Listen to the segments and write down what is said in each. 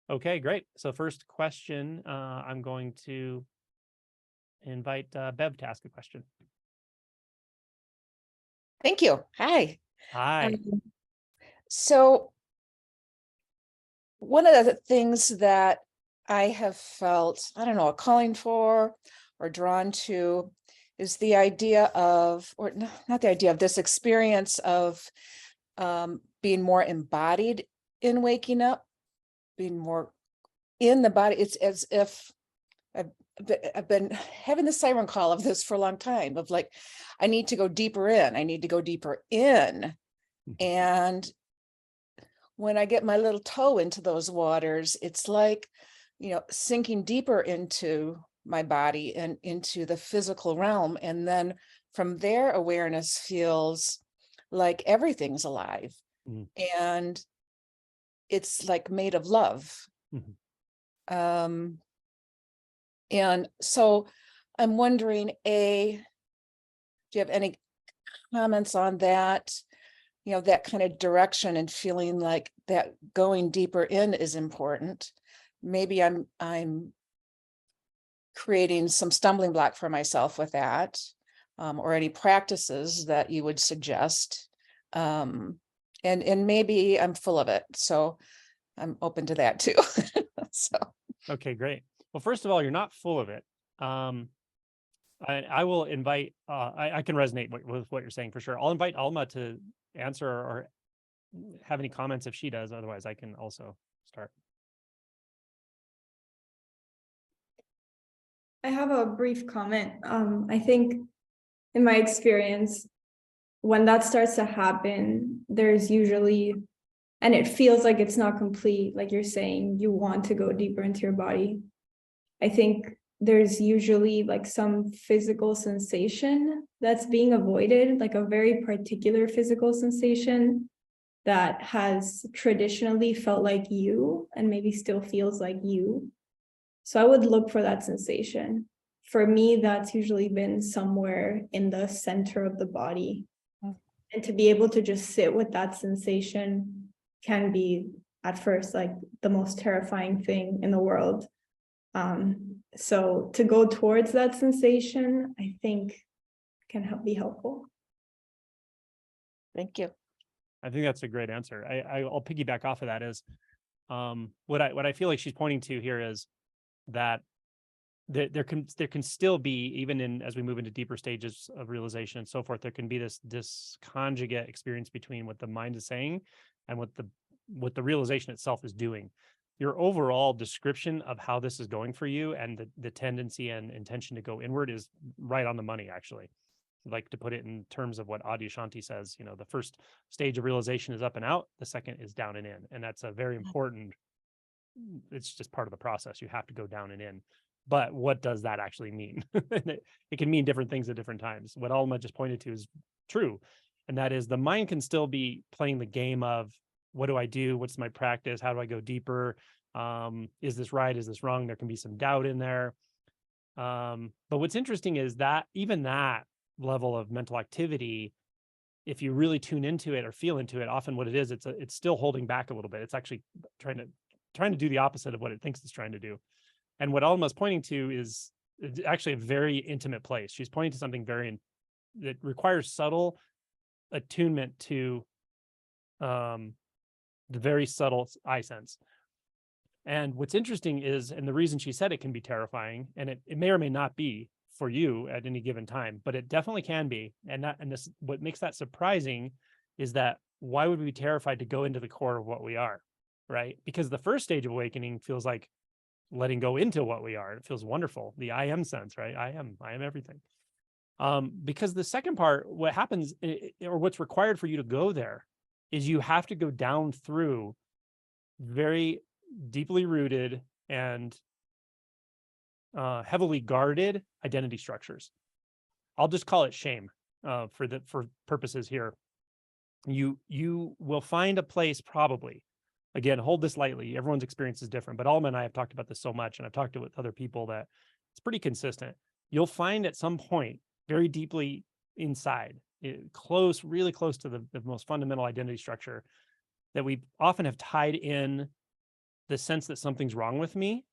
Okay, great. So first question, I'm going to invite Bev to ask a question. Thank you. Hi. Hi. So one of the things that I have felt, I don't know, a calling for or drawn to is the idea of, or not the idea of, this experience of being more embodied in waking up, being more in the body. It's as if I've been having the siren call of this for a long time, of like, I need to go deeper in. I need to go deeper in. And when I get my little toe into those waters, it's like, sinking deeper into my body and into the physical realm. And then from there, awareness feels like everything's alive. Mhm. And it's like made of love. Mhm. And so I'm wondering, do you have any comments on that? That kind of direction and feeling like that going deeper in is important. Maybe I'm creating some stumbling block for myself with that, or any practices that you would suggest. And maybe I'm full of it. So I'm open to that too. So. Okay, great. Well, first of all, you're not full of it. I will invite, I can resonate with what you're saying for sure. I'll invite Alma to answer or have any comments if she does. Otherwise, I can also start. I have a brief comment. I think in my experience, when that starts to happen, there's usually, and it feels like it's not complete, like you're saying, you want to go deeper into your body. I think there's usually like some physical sensation that's being avoided, like a very particular physical sensation that has traditionally felt like you and maybe still feels like you. So I would look for that sensation. For me, that's usually been somewhere in the center of the body. And to be able to just sit with that sensation can be, at first, like the most terrifying thing in the world. So to go towards that sensation, I think can be helpful. Thank you. I think that's a great answer. I'll piggyback off of that is what I feel like she's pointing to here is that there can still be, even in as we move into deeper stages of realization and so forth, there can be this conjugate experience between what the mind is saying and what the realization itself is doing. Your overall description of how this is going for you and the tendency and intention to go inward is right on the money, actually. I'd like to put it in terms of what Adyashanti says, the first stage of realization is up and out, the second is down and in. And that's a very important, it's just part of the process. You have to go down and in. But what does that actually mean? It can mean different things at different times. What Alma just pointed to is true. And that is the mind can still be playing the game of, what do I do? What's my practice? How do I go deeper? Is this right? Is this wrong? There can be some doubt in there. But what's interesting is that even that level of mental activity, if you really tune into it or feel into it, often what it is, it's still holding back a little bit. It's actually trying to do the opposite of what it thinks it's trying to do. And what Alma's pointing to is actually a very intimate place. She's pointing to something that requires subtle attunement to the very subtle eye sense. And what's interesting is, and the reason she said it can be terrifying, and it may or may not be for you at any given time, but it definitely can be. And this, what makes that surprising is that why would we be terrified to go into the core of what we are, right? Because the first stage of awakening feels like letting go into what we are. It feels wonderful. The I am sense, right? I am everything. Because the second part, what happens, or what's required for you to go there, is you have to go down through very deeply rooted and heavily guarded identity structures. I'll just call it shame for purposes here. You will find a place, probably. Again, hold this lightly. Everyone's experience is different, but Alma and I have talked about this so much, and I've talked to with other people that it's pretty consistent. You'll find at some point, very deeply inside, really close to the most fundamental identity structure, that we often have tied in the sense that something's wrong with me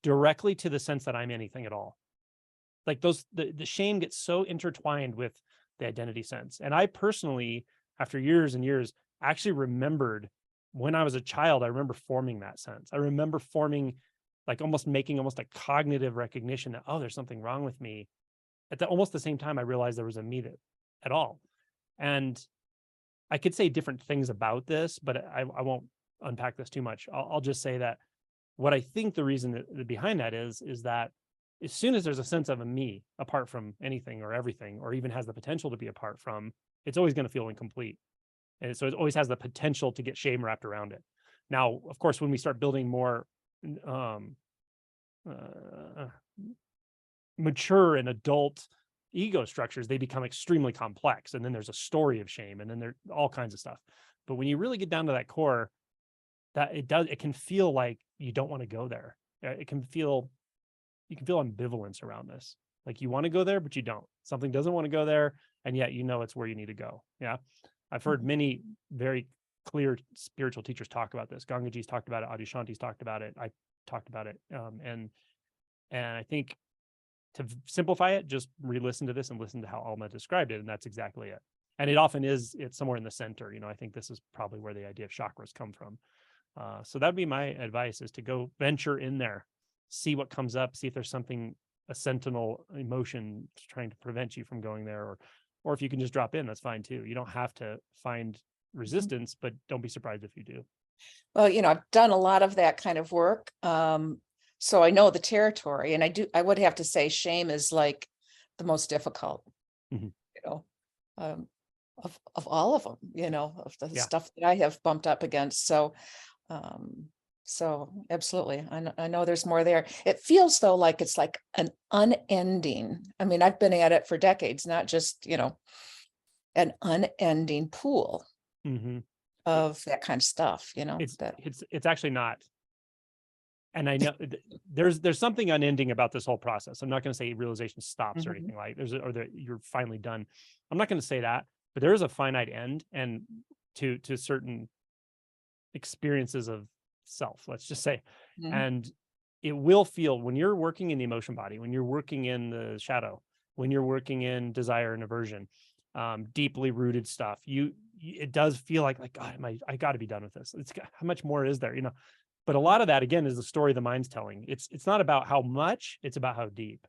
directly to the sense that I'm anything at all. Like the shame gets so intertwined with the identity sense. And I personally, after years and years, actually remembered when I was a child, I remember forming that sense. I remember forming, like making almost a cognitive recognition that, oh, there's something wrong with me. At almost the same time, I realized there was a me at all. And I could say different things about this, but I won't unpack this too much. I'll just say that what I think the reason that behind that is that as soon as there's a sense of a me apart from anything or everything, or even has the potential to be apart from, it's always going to feel incomplete. And so it always has the potential to get shame wrapped around it. Now, of course, when we start building more mature and adult ego structures, they become extremely complex. And then there's a story of shame, and then there's all kinds of stuff. But when you really get down to that core, that it can feel like you don't want to go there. You can feel ambivalence around this. Like you want to go there, but you don't. Something doesn't want to go there, and yet you know it's where you need to go. Yeah. I've heard many very clear spiritual teachers talk about this. Gangaji's talked about it. Adyashanti's talked about it. I talked about it. And I think to simplify it, just re-listen to this and listen to how Alma described it. And that's exactly it. And it often is, it's somewhere in the center. I think this is probably where the idea of chakras come from. So that'd be my advice, is to go venture in there, see what comes up, see if there's something, a sentinel emotion trying to prevent you from going there, or if you can just drop in, that's fine too. You don't have to find resistance, but don't be surprised if you do. Well, I've done a lot of that kind of work. So I know the territory, and I would have to say shame is like the most difficult, of all of them, of the stuff that I have bumped up against. So absolutely. I know there's more there. It feels though like it's like an unending. I mean, I've been at it for decades, not just, an unending pool of that kind of stuff, It's actually not. And I know there's something unending about this whole process. I'm not going to say realization stops or anything like or that you're finally done. I'm not going to say that, but there is a finite end, and to certain experiences of self, let's just say. And it will feel, when you're working in the emotion body, when you're working in the shadow, when you're working in desire and aversion, deeply rooted stuff, it does feel like God, I got to be done with this. How much more is there, but a lot of that, again, is the story the mind's telling. It's not about how much, it's about how deep.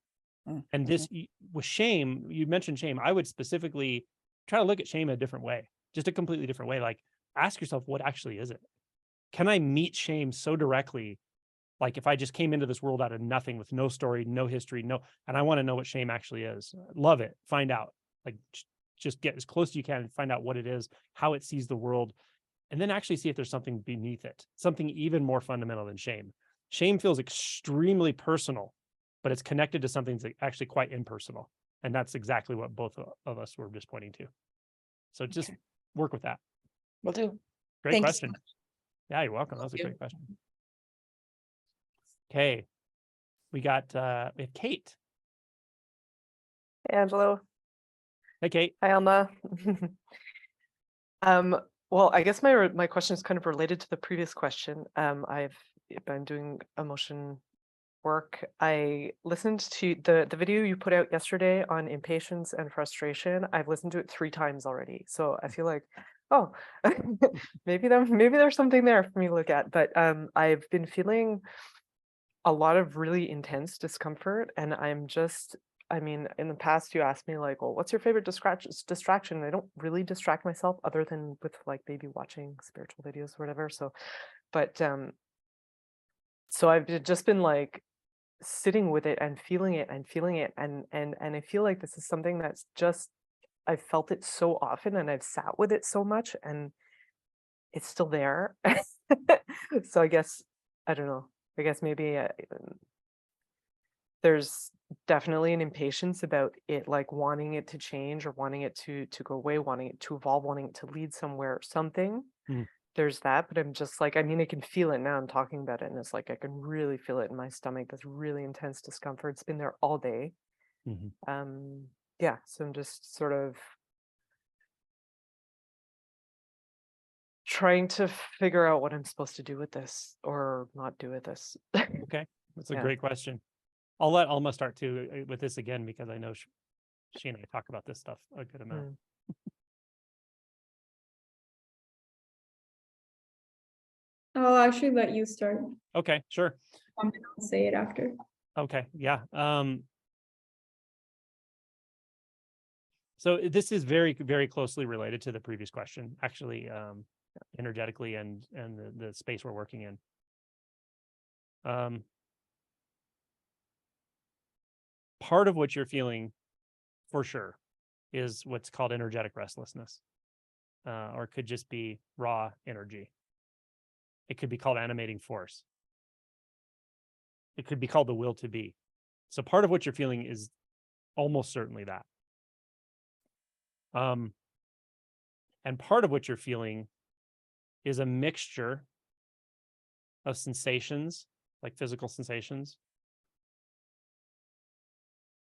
And this, with shame, you mentioned shame, I would specifically try to look at shame a different way, just a completely different way. Like, ask yourself, what actually is it? Can I meet shame so directly? Like, if I just came into this world out of nothing, with no story, no history, and I want to know what shame actually is. Love it. Find out. Like, just get as close as you can and find out what it is, how it sees the world, and then actually see if there's something beneath it, something even more fundamental than shame. Shame feels extremely personal, but it's connected to something that's actually quite impersonal. And that's exactly what both of us were just pointing to. So just work with that. Will do. Great question. Yeah, you're welcome. That was a great question. Okay. We have Kate. Hey, Angelo. Hey, Kate. Hi, Alma. Well, I guess my question is kind of related to the previous question. I've been doing emotion work. I listened to the video you put out yesterday on impatience and frustration. I've listened to it 3 times already. So I feel like, oh, maybe there's something there for me to look at. But I've been feeling a lot of really intense discomfort, and I mean, in the past, you asked me like, well, what's your favorite distraction? I don't really distract myself other than with like maybe watching spiritual videos or whatever. So, but so I've just been like sitting with it and feeling it, and I feel like this is something that's just, I've felt it so often, and I've sat with it so much, and it's still there. So I guess, I don't know. I guess maybe there's definitely an impatience about it, like wanting it to change or wanting it to go away, wanting it to evolve, wanting it to lead somewhere or something. There's that, but I'm just like, I mean, I can feel it now. I'm talking about it, and it's like I can really feel it in my stomach. This really intense discomfort. It's been there all day. Yeah, so I'm just sort of trying to figure out what I'm supposed to do with this or not do with this. Okay, that's a Yeah. great question. I'll let Alma start too with this again, because I know she and I talk about this stuff a good amount. Mm. I'll actually let you start. Okay, sure. I'm gonna say it after. Okay, yeah. So this is very, very closely related to the previous question, actually, energetically and the space we're working in. Part of what you're feeling, for sure, is what's called energetic restlessness, or it could just be raw energy. It could be called animating force. It could be called the will to be. So part of what you're feeling is almost certainly that. And part of what you're feeling is a mixture of sensations, like physical sensations,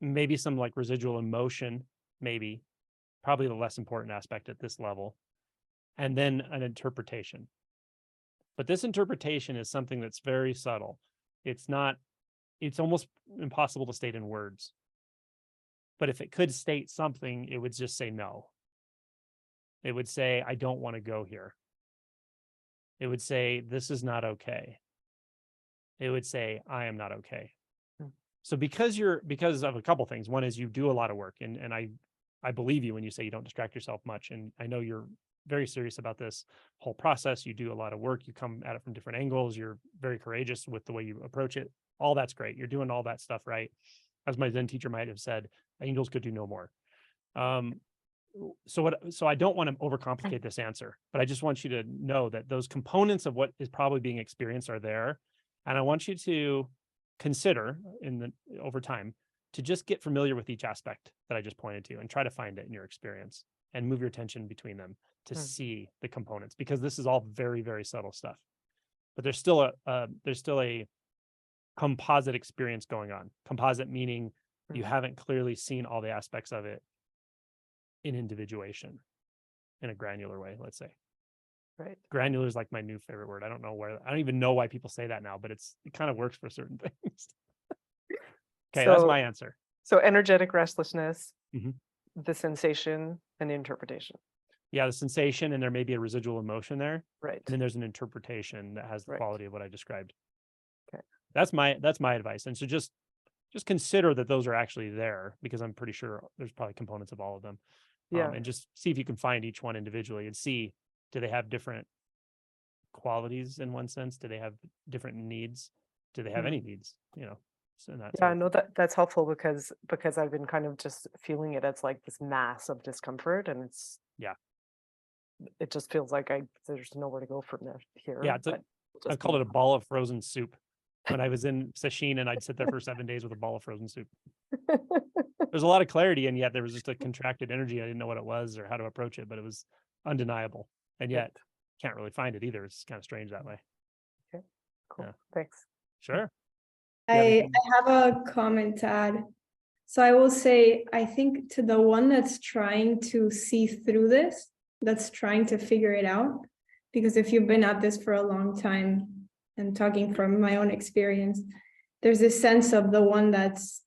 maybe some like residual emotion, maybe, probably the less important aspect at this level, and then an interpretation. But this interpretation is something that's very subtle. It's almost impossible to state in words. But if it could state something, it would just say no. It would say, I don't want to go here. It would say, this is not okay. It would say, I am not okay. So because of a couple things. One is you do a lot of work, and I believe you when you say you don't distract yourself much. And I know you're very serious about this whole process. You do a lot of work. You come at it from different angles. You're very courageous with the way you approach it. All that's great. You're doing all that stuff right. As my Zen teacher might have said, angels could do no more. So I don't want to overcomplicate this answer, but I just want you to know that those components of what is probably being experienced are there. And I want you to consider over time to just get familiar with each aspect that I just pointed to and try to find it in your experience and move your attention between them to see the components, because this is all very, very subtle stuff. But there's still a composite experience going on. Composite meaning you haven't clearly seen all the aspects of it in individuation in a granular way, let's say. Right. Granular is like my new favorite word. I don't even know why people say that now, but it kind of works for certain things. Okay, that's my answer. So energetic restlessness, Mhm. the sensation, and the interpretation. Yeah, the sensation, and there may be a residual emotion there. Right. And then there's an interpretation that has the Right. quality of what I described. Okay. That's my advice. And so just consider that those are actually there, because I'm pretty sure there's probably components of all of them. Yeah. And just see if you can find each one individually and see, do they have different qualities in one sense? Do they have different needs? Do they have any needs? So Yeah, no, that's helpful because I've been kind of just feeling it as like this mass of discomfort, and it just feels like there's nowhere to go from here. Yeah, I called it a ball of frozen soup. When I was in Sesshin, and I'd sit there for 7 days with a ball of frozen soup. There's a lot of clarity, and yet there was just a contracted energy. I didn't know what it was or how to approach it, but it was undeniable. And yet can't really find it either. It's kind of strange that way. Okay, cool. Yeah. Thanks. Sure. I have a comment to add. So I will say, I think to the one that's trying to see through this, that's trying to figure it out, because if you've been at this for a long time, and talking from my own experience, there's this sense of the one that's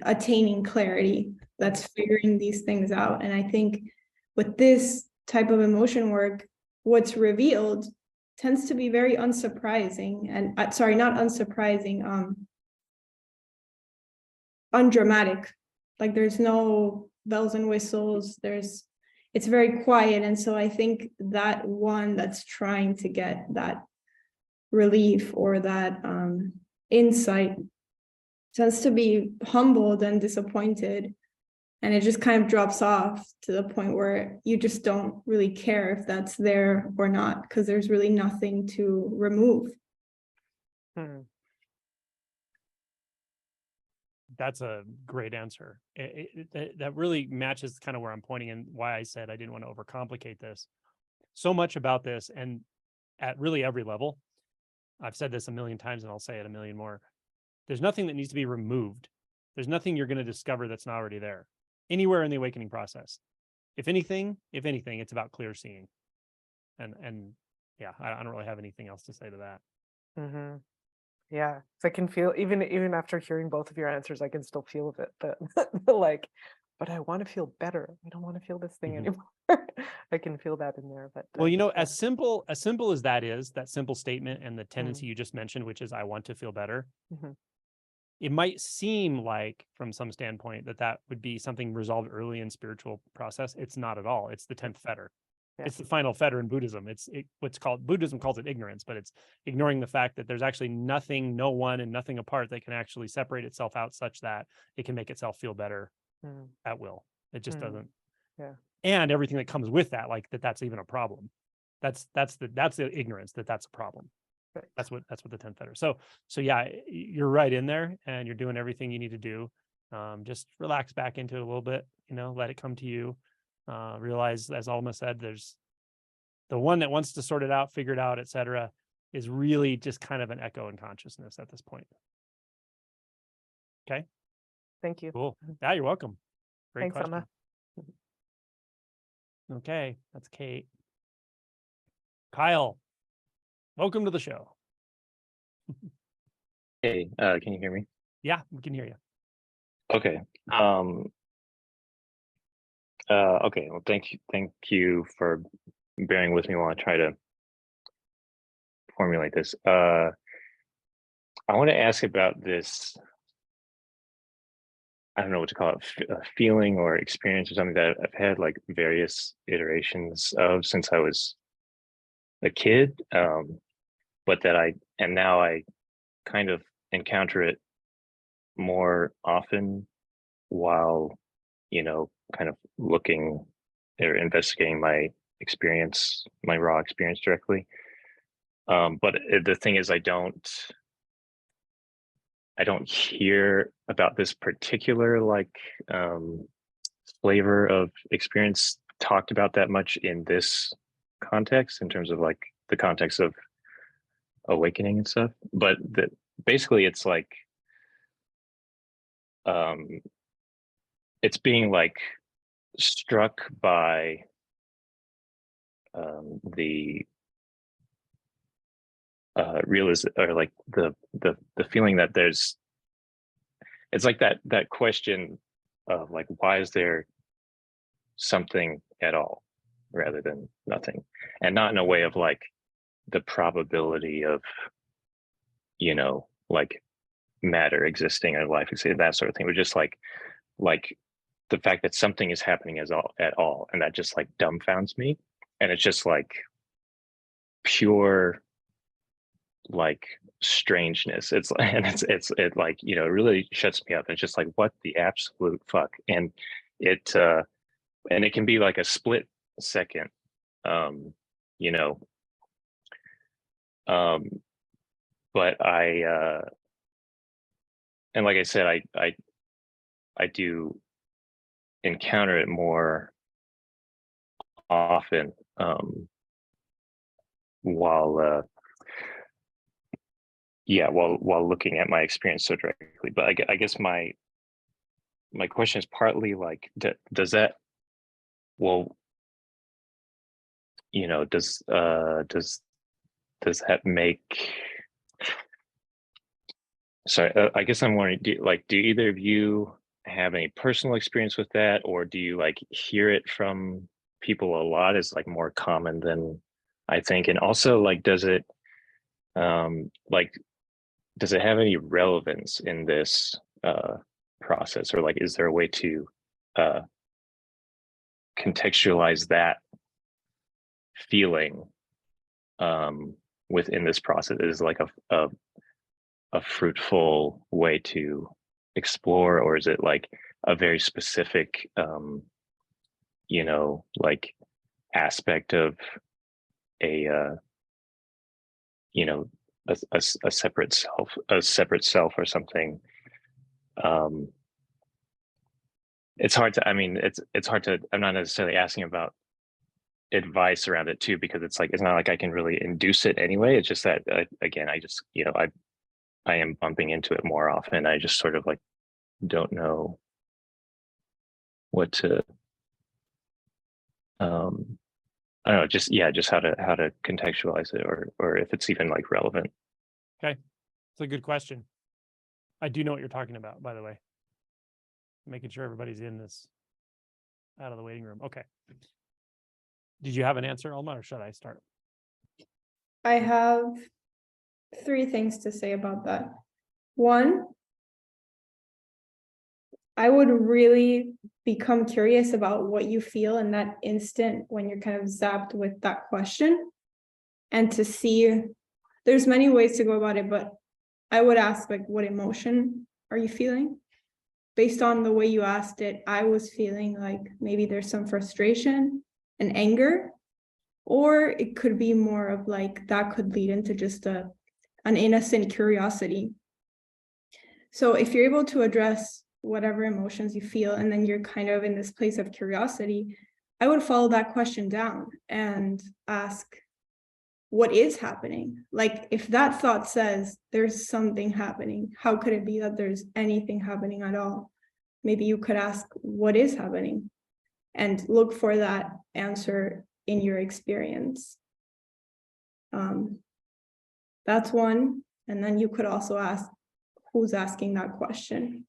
attaining clarity, that's figuring these things out. And I think with this type of emotion work, what's revealed tends to be very unsurprising, and not unsurprising, undramatic. Like there's no bells and whistles, it's very quiet. And so I think that one that's trying to get that relief or that insight tends to be humbled and disappointed, and it just kind of drops off to the point where you just don't really care if that's there or not, because there's really nothing to remove. That's a great answer. That really matches kind of where I'm pointing, and why I said I didn't want to overcomplicate this. So much about this, and at really every level, I've said this a million times and I'll say it a million more. There's nothing that needs to be removed. There's nothing you're going to discover that's not already there anywhere in the awakening process. If anything, it's about clear seeing. And yeah, I don't really have anything else to say to that. Mm-hmm. Yeah, so I can feel even after hearing both of your answers, I can still feel the like, but I want to feel better. I don't want to feel this thing Mhm. anymore. I can feel that in there. But Well, yeah. as simple as that is, that simple statement and the tendency you just mentioned, which is I want to feel better. Mhm. It might seem like from some standpoint that would be something resolved early in spiritual process. It's not at all. It's the 10th fetter. Yeah. It's the final fetter in Buddhism. What's called, Buddhism calls it ignorance, but it's ignoring the fact that there's actually nothing, no one, and nothing apart that can actually separate itself out such that it can make itself feel better Mm. at will. It just doesn't. Yeah. And everything that comes with that, like that's even a problem. That's the ignorance that's a problem. Right. That's what the 10th fetter. So yeah, you're right in there, and you're doing everything you need to do. Just relax back into it a little bit, let it come to you. Realize, as Alma said, there's the one that wants to sort it out, figure it out, etc., is really just kind of an echo in consciousness at this point. Okay. Thank you. Cool. Yeah, you're welcome. Great Thanks, question. Alma. Okay, that's Kate. Kyle, welcome to the show. Hey, can you hear me? Yeah, we can hear you. Okay. Okay. Well, thank you for bearing with me while I try to formulate this. I want to ask about this. I don't know what to call it, a feeling or experience or something that I've had like various iterations of since I was a kid, but now I kind of encounter it more often while kind of looking or investigating my experience, my raw experience directly. But the thing is, I don't hear about this particular flavor of experience talked about that much in this context, in terms of like the context of awakening and stuff. But basically, it's like it's being like struck by the or like the feeling that it's like that question of like, why is there something at all rather than nothing, and not in a way of like the probability of like matter existing in life, that sort of thing, but just like the fact that something is happening at all, and that just like dumbfounds me. And it's just like pure like strangeness. It's and it like it really shuts me up. It's just like, what the absolute fuck. And it can be like a split second, you know but I and like I said, I do encounter it more often while while looking at my experience so directly. But I guess my question is partly like, does that, well, does that make, sorry, I guess I'm wondering, do either of you have any personal experience with that, or do you like hear it from people a lot? Is like more common than I think? And also, like, does it have any relevance in this process, or like, is there a way to contextualize that feeling within this process? Is like a fruitful way to explore, or is it like a very specific like aspect of a a separate self or something? It's hard to, I mean, it's hard to, I'm not necessarily asking about advice around it too, because it's like, it's not like I can really induce it anyway. It's just that again, I just I am bumping into it more often. I just sort of like don't know what to I don't know, just how to contextualize it, or if it's even like relevant. Okay, it's a good question. I do know what you're talking about, by the way. Making sure everybody's in this out of the waiting room. Okay. Did you have an answer, Alma, or should I start? I have 3 things to say about that. One, I would really become curious about what you feel in that instant when you're kind of zapped with that question, and to see, there's many ways to go about it, but I would ask, like, what emotion are you feeling? Based on the way you asked it, I was feeling like maybe there's some frustration and anger, or it could be more of like that could lead into just an innocent curiosity. So if you're able to address whatever emotions you feel, and then you're kind of in this place of curiosity, I would follow that question down and ask, what is happening? Like, if that thought says there's something happening, how could it be that there's anything happening at all? Maybe you could ask, what is happening? And look for that answer in your experience. That's one. And then you could also ask, who's asking that question?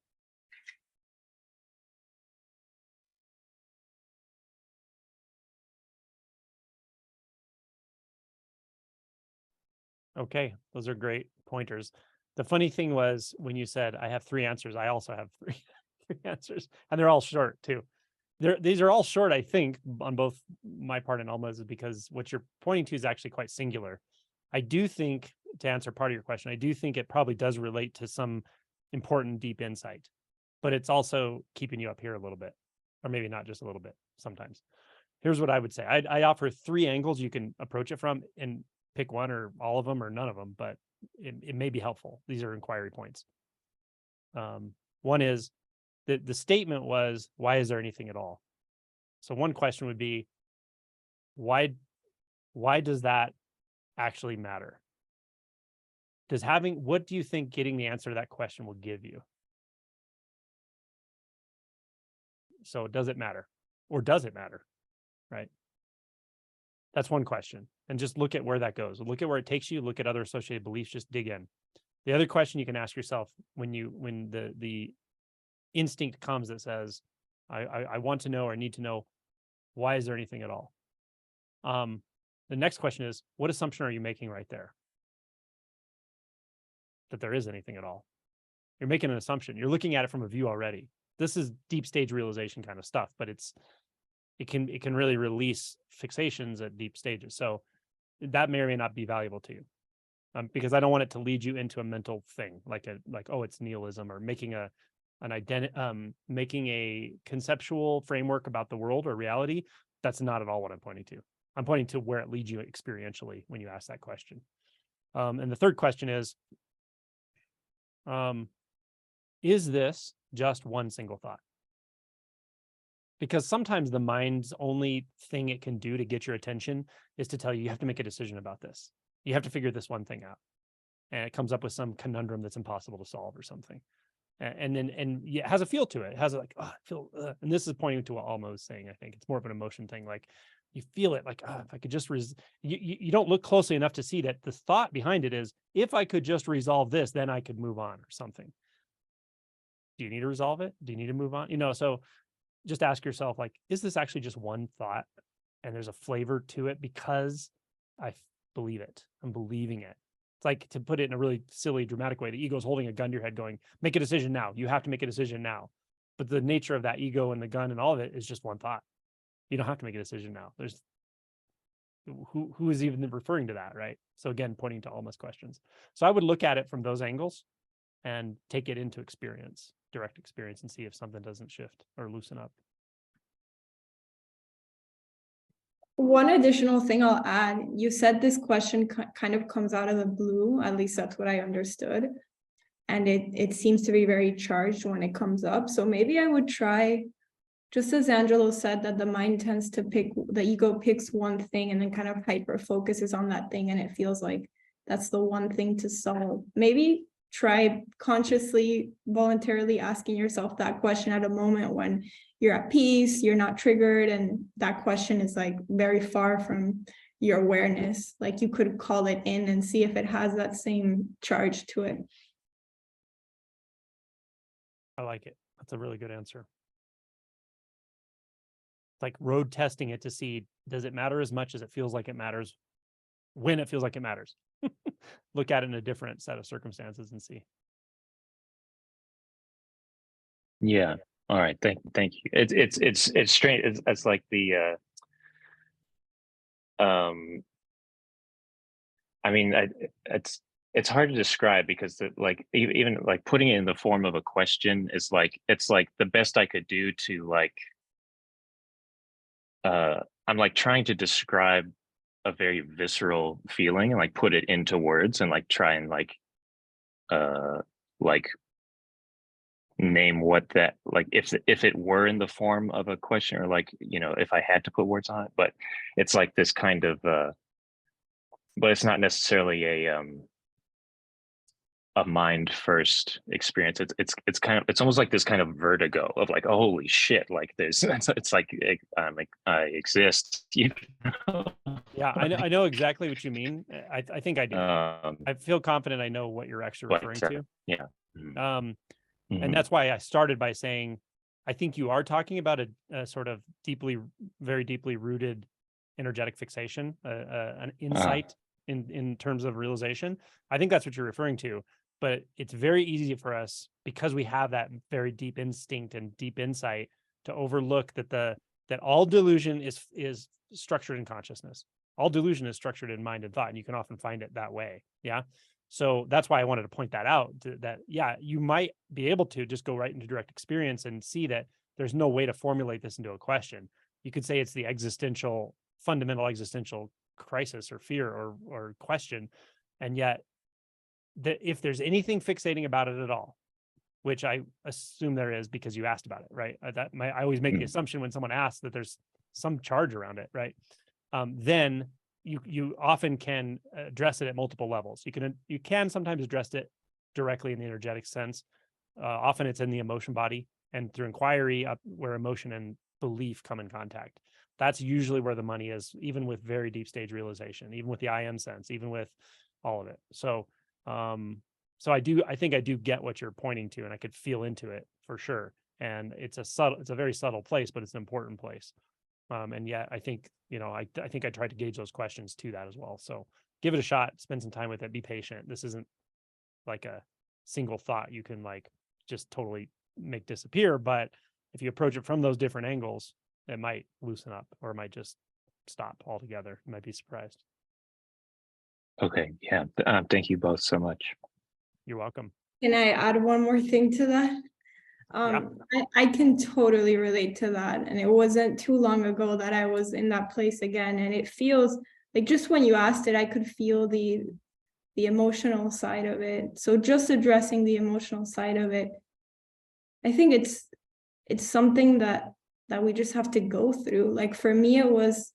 Okay, those are great pointers. The funny thing was when you said I have 3 answers, I also have three answers, and they're all short too. These are all short, I think, on both my part and Alma's, because what you're pointing to is actually quite singular. I do think, to answer part of your question, I do think it probably does relate to some important deep insight, but it's also keeping you up here a little bit, or maybe not just a little bit sometimes. Here's what I would say. I offer 3 angles you can approach it from, and pick one or all of them or none of them, but it may be helpful. These are inquiry points. One is the statement was, why is there anything at all? So one question would be, why does that actually matter? What do you think getting the answer to that question will give you? So does it matter, or does it matter? Right? That's one question. And just look at where that goes. Look at where it takes you. Look at other associated beliefs. Just dig in. The other question you can ask yourself when the instinct comes that says, I want to know or need to know, why is there anything at all? The next question is, what assumption are you making right there? That there is anything at all. You're making an assumption. You're looking at it from a view already. This is deep stage realization kind of stuff, but it can really release fixations at deep stages. So that may or may not be valuable to you, because I don't want it to lead you into a mental thing like oh, it's nihilism, or making making a conceptual framework about the world or reality. That's not at all what I'm pointing to. I'm pointing to where it leads you experientially when you ask that question. And the third question is this just one single thought? Because sometimes the mind's only thing it can do to get your attention is to tell you, you have to make a decision about this. You have to figure this one thing out. And it comes up with some conundrum that's impossible to solve or something. And it has a feel to it. It has like, oh, I feel, and this is pointing to what Alma was saying. I think it's more of an emotion thing. Like you feel it, like, if I could just, you don't look closely enough to see that the thought behind it is, if I could just resolve this, then I could move on or something. Do you need to resolve it? Do you need to move on? So just ask yourself, like, is this actually just one thought and there's a flavor to it because I believe it? I'm believing it. It's like, to put it in a really silly, dramatic way, the ego's holding a gun to your head going, make a decision now. You have to make a decision now. But the nature of that ego and the gun and all of it is just one thought. You don't have to make a decision now. There's who is even referring to that, right? So again, pointing to Alma's questions. So I would look at it from those angles and take it into experience, direct experience, and see if something doesn't shift or loosen up. One additional thing I'll add, you said this question kind of comes out of the blue, at least that's what I understood. And it seems to be very charged when it comes up. So maybe I would try, just as Angelo said, that the mind tends to the ego picks one thing and then kind of hyper focuses on that thing. And it feels like that's the one thing to solve. Maybe try consciously, voluntarily asking yourself that question at a moment when you're at peace, you're not triggered, and that question is like very far from your awareness. Like you could call it in and see if it has that same charge to it. I like it. That's a really good answer. It's like road testing it to see, does it matter as much as it feels like it matters when it feels like it matters? Look at it in a different set of circumstances and see. Yeah. All right. Thank you. It's strange. It's like the I mean, it's hard to describe because like even like putting it in the form of a question is like, it's like the best I could do to like I'm like trying to describe a very visceral feeling and like put it into words and like try and like name what that, like if it were in the form of a question, or like, you know, if I had to put words on it. But it's like this kind of but it's not necessarily a mind first experience. It's kind of, it's almost like this kind of vertigo of like, oh, holy shit, like this. It's like I exist. You know? Yeah, I know exactly what you mean. I think I do. I feel confident I know what you're actually referring to. Yeah. And that's why I started by saying, I think you are talking about a sort of very deeply rooted energetic fixation, an insight in terms of realization. I think that's what you're referring to. But it's very easy for us, because we have that very deep instinct and deep insight, to overlook that all delusion is structured in consciousness. All delusion is structured in mind and thought, and you can often find it that way. Yeah. So that's why I wanted to point that out, that, yeah, you might be able to just go right into direct experience and see that there's no way to formulate this into a question. You could say it's the fundamental existential crisis or fear or question. And yet, that if there's anything fixating about it at all, which I assume there is because you asked about it, right? I always make the assumption when someone asks that there's some charge around it, right? Then you often can address it at multiple levels. You can sometimes address it directly in the energetic sense. Often it's in the emotion body and through inquiry, where emotion and belief come in contact. That's usually where the money is, even with very deep stage realization, even with the I am sense, even with all of it. So I think I do get what you're pointing to, and I could feel into it for sure. And it's a very subtle place, but it's an important place. And yet I think, I think I tried to gauge those questions to that as well. So give it a shot, spend some time with it, be patient. This isn't like a single thought you can like just totally make disappear. But if you approach it from those different angles, it might loosen up, or it might just stop altogether. You might be surprised. Okay. Yeah. Thank you both so much. You're welcome. Can I add one more thing to that? I can totally relate to that. And it wasn't too long ago that I was in that place again. And it feels like, just when you asked it, I could feel the emotional side of it. So just addressing the emotional side of it, I think it's something that we just have to go through. Like for me, it was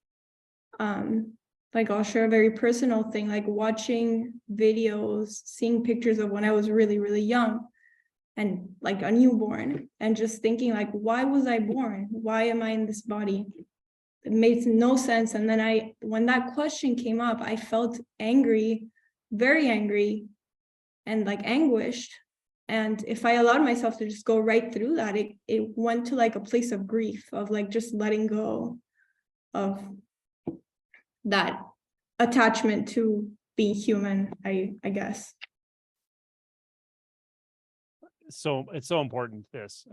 like, I'll share a very personal thing, like watching videos, seeing pictures of when I was really, really young and like a newborn, and just thinking like, why was I born? Why am I in this body? It made no sense. And then when that question came up, I felt angry, very angry, and like anguished. And if I allowed myself to just go right through that, it went to like a place of grief, of like just letting go of that attachment to being human, I guess. So it's so important, this.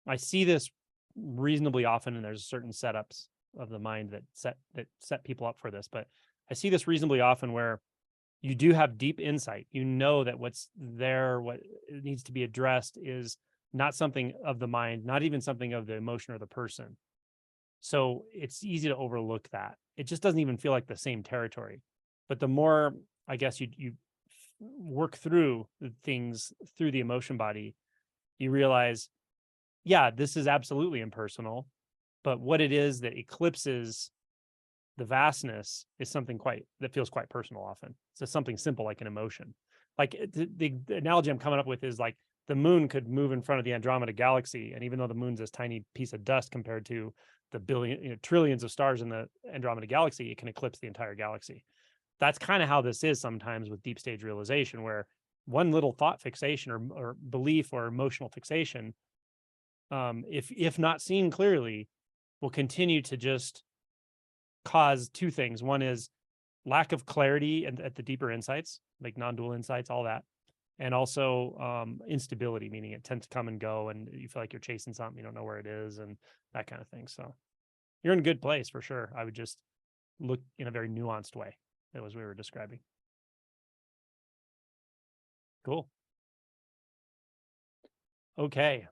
I see this reasonably often, and there's certain setups of the mind that set people up for this, but I see this reasonably often where you do have deep insight. You know that what's there, what needs to be addressed, is not something of the mind, not even something of the emotion or the person. So it's easy to overlook that. It just doesn't even feel like the same territory. But the more, I guess, you work through the things through the emotion body, you realize, yeah, this is absolutely impersonal, but what it is that eclipses the vastness is something that feels quite personal often. So something simple like an emotion. Like the analogy I'm coming up with is like the moon could move in front of the Andromeda galaxy. And even though the moon's this tiny piece of dust compared to the trillions of stars in the Andromeda galaxy, it can eclipse the entire galaxy. That's kind of how this is sometimes with deep stage realization, where one little thought fixation or belief or emotional fixation, if not seen clearly, will continue to just cause two things. One is lack of clarity at the deeper insights, like non-dual insights, all that. And also instability, meaning it tends to come and go and you feel like you're chasing something, you don't know where it is and that kind of thing. So you're in a good place for sure. I would just look in a very nuanced way. That was what we were describing. Cool. Okay.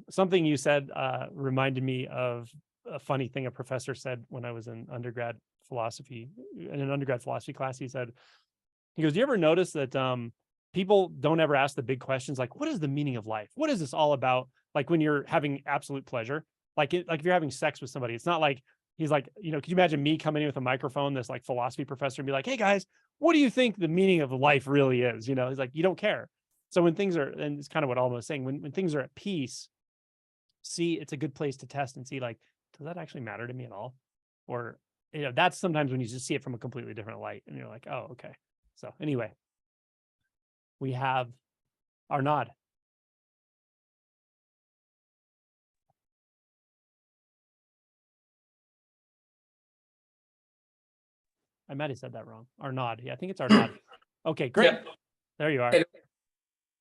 Something you said reminded me of a funny thing a professor said when I was in an undergrad philosophy class. He said, he goes, do you ever notice that people don't ever ask the big questions like, what is the meaning of life? What is this all about? Like when you're having absolute pleasure, like if you're having sex with somebody, it's not like, he's like, could you imagine me coming in with a microphone, this like philosophy professor, and be like, hey guys, what do you think the meaning of life really is? He's like, you don't care. So when things are, and it's kind of what Alma was saying, when things are at peace, see, it's a good place to test and see like, does that actually matter to me at all? Or, that's sometimes when you just see it from a completely different light and you're like, oh, okay. So anyway, we have our nod. I might have said that wrong. Our nod. Yeah, I think it's our nod. Okay, great. Yeah. There you are. Hello.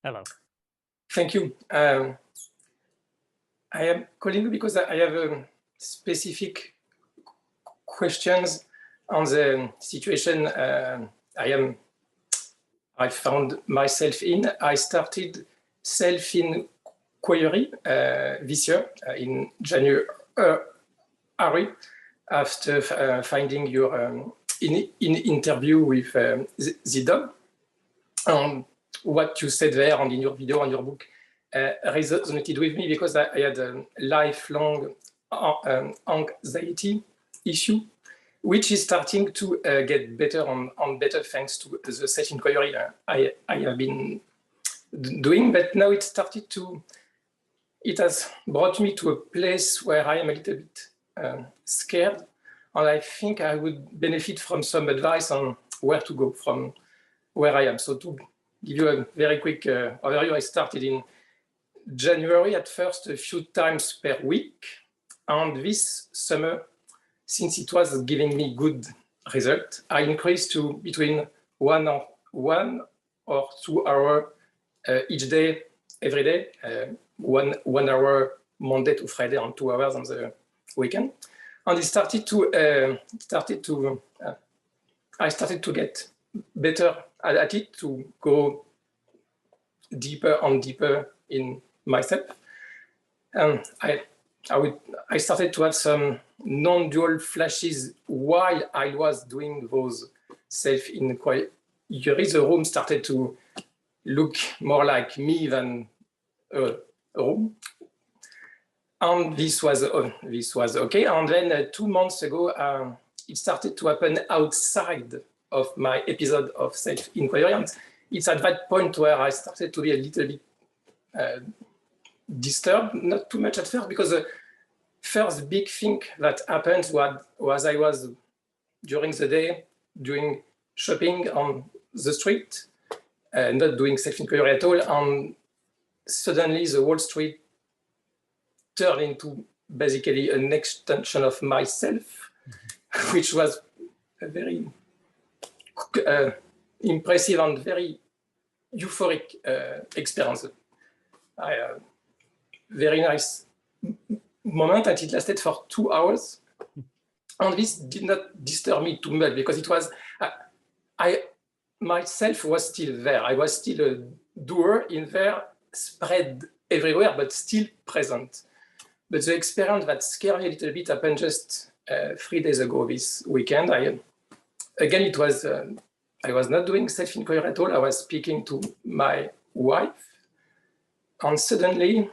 Hello. Thank you. I am calling you because I have specific questions on the situation I found myself in. I started self-inquiry this year in January after finding your interview with the dog. What you said there and in your video and your book resonated with me because I had a lifelong anxiety issue, which is starting to get better and better thanks to the self-inquiry I have been doing. But now it has brought me to a place where I am a little bit scared. And I think I would benefit from some advice on where to go from where I am. So to give you a very quick overview, I started in January at first a few times per week. And this summer, since it was giving me good result, I increased to between 1 or 2 hours each day, every day, 1 hour Monday to Friday and 2 hours on the weekend. And I started to get better at it, to go deeper and deeper in myself. And I started to have some non-dual flashes while I was doing those self-inquiry. The room started to look more like me than a room. And this was okay. And then 2 months ago, it started to happen outside of my episode of self-inquiry. And it's at that point where I started to be a little bit disturbed, not too much at first, because the first big thing that happened was I was during the day doing shopping on the street, not doing self-inquiry at all. And suddenly the whole street turned into basically an extension of myself, which was a very impressive and very euphoric experience. Very nice moment, and it lasted for 2 hours. And this did not disturb me too much because it was, myself was still there. I was still a doer in there, spread everywhere, but still present. But the experience that scared me a little bit happened just 3 days ago this weekend. Again, it was, I was not doing self-inquiry at all. I was speaking to my wife. And suddenly,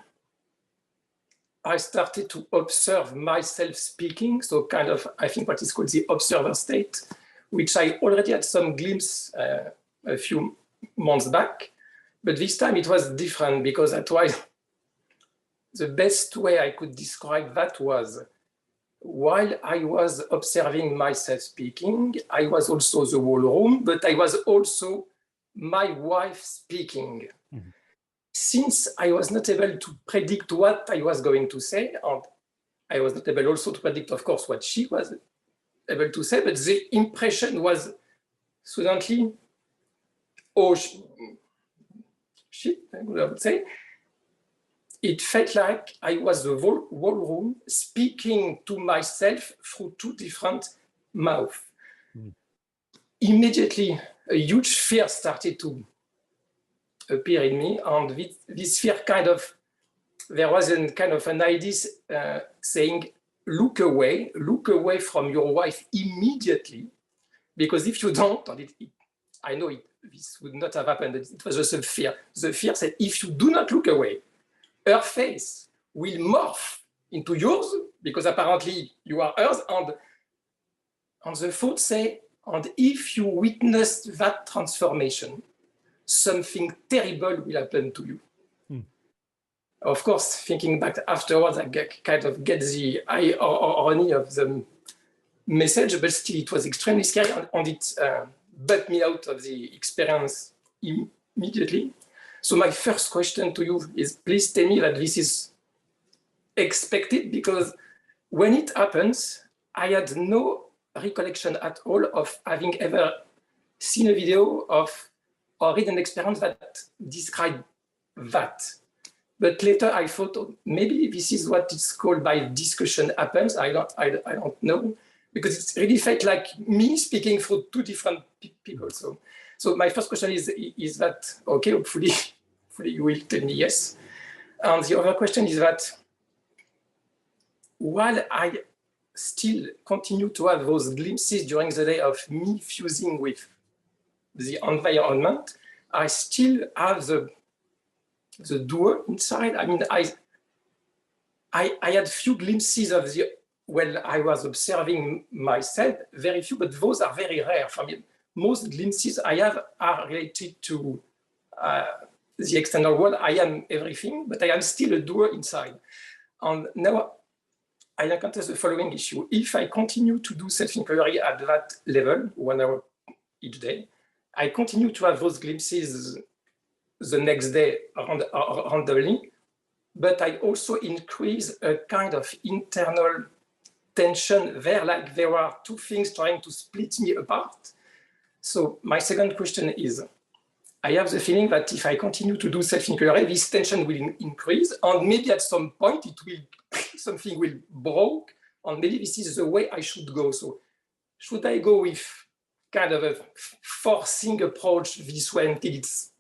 I started to observe myself speaking. So kind of, I think what is called the observer state, which I already had some glimpse a few months back. But this time it was different because that was the best way I could describe that was while I was observing myself speaking, I was also the whole room, but I was also my wife speaking. Mhm. Since I was not able to predict what I was going to say, and I was not able also to predict, of course, what she was able to say, but the impression was suddenly, oh, shit, I would say, it felt like I was the whole room speaking to myself through two different mouths. Mm. Immediately, a huge fear started to appear in me, and this fear there was a kind of an idea saying, look away from your wife immediately, because if you don't, and I know this would not have happened, it was just a fear. The fear said, if you do not look away, her face will morph into yours, because apparently you are hers, and the thought say, and if you witness that transformation, something terrible will happen to you. Of course, thinking back afterwards, I kind of get the irony of the message, but still it was extremely scary, and it butt me out of the experience immediately. So my first question to you is, please tell me that this is expected, because when it happens, I had no recollection at all of having ever seen a video of or read an experience that described that. But later I thought, oh, maybe this is what it's called by discussion happens. I don't know, because it really felt like me speaking for two different people. So my first question is that okay? Hopefully you will tell me yes. And the other question is that while I still continue to have those glimpses during the day of me fusing with the environment, I still have the doer inside. I mean, I had few glimpses of when I was observing myself, very few, but those are very rare for me. Most glimpses I have are related to the external world. I am everything, but I am still a doer inside. And now I encounter the following issue. If I continue to do self-inquiry at that level, 1 hour each day, I continue to have those glimpses the next day randomly, but I also increase a kind of internal tension there, like there are two things trying to split me apart. So my second question is, I have the feeling that if I continue to do self-inquiry, this tension will increase, and maybe at some point something will break, and maybe this is the way I should go. So should I go with kind of a forcing approach this way until it's,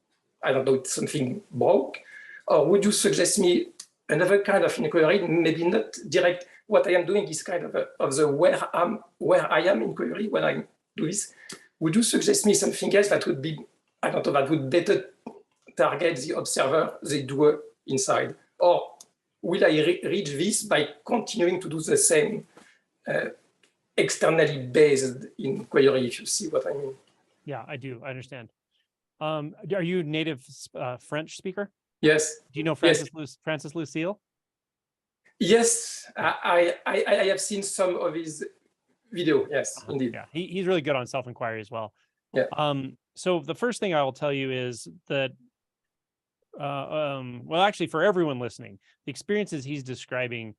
I don't know, it's something broke? Or would you suggest me another kind of inquiry, maybe not direct? What I am doing is kind of the where I am inquiry when I do this. Would you suggest me something else that would be, I don't know, that would better target the observer, the doer inside? Or will I reach this by continuing to do the same externally based inquiry, if you see what I mean? Yeah, I do. I understand. Are you native French speaker? Yes. Do you know Francis Lucille? Yes, I have seen some of his video. Yes, indeed. Yeah, he's really good on self-inquiry as well. Yeah. So the first thing I will tell you is that, well, actually, for everyone listening, the experiences he's describing,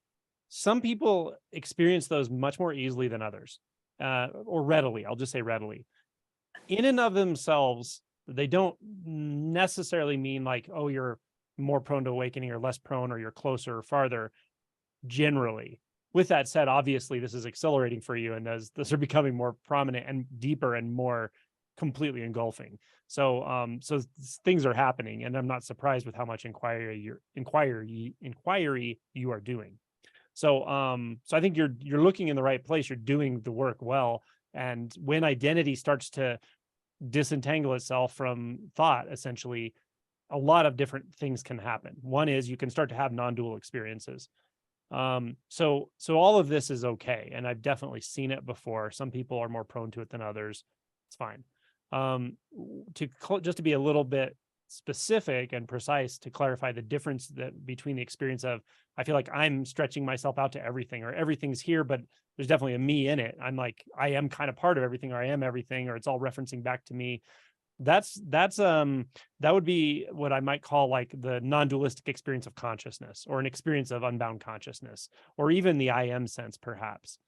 some people experience those much more easily than others, or readily. I'll just say readily. In and of themselves, they don't necessarily mean like, oh, you're more prone to awakening or less prone, or you're closer or farther, generally. With that said, obviously, this is accelerating for you, and as those are becoming more prominent and deeper and more completely engulfing. So things are happening, and I'm not surprised with how much inquiry you are doing. So I think you're looking in the right place. You're doing the work well. And when identity starts to disentangle itself from thought, essentially, a lot of different things can happen. One is you can start to have non-dual experiences. So all of this is okay, and I've definitely seen it before. Some people are more prone to it than others. It's fine. Just to be a little bit specific and precise to clarify the difference that between the experience of, I feel like I'm stretching myself out to everything, or everything's here, but there's definitely a me in it. I'm like, I am kind of part of everything, or I am everything, or it's all referencing back to me. That would be what I might call like the non-dualistic experience of consciousness, or an experience of unbound consciousness, or even the I am sense, perhaps.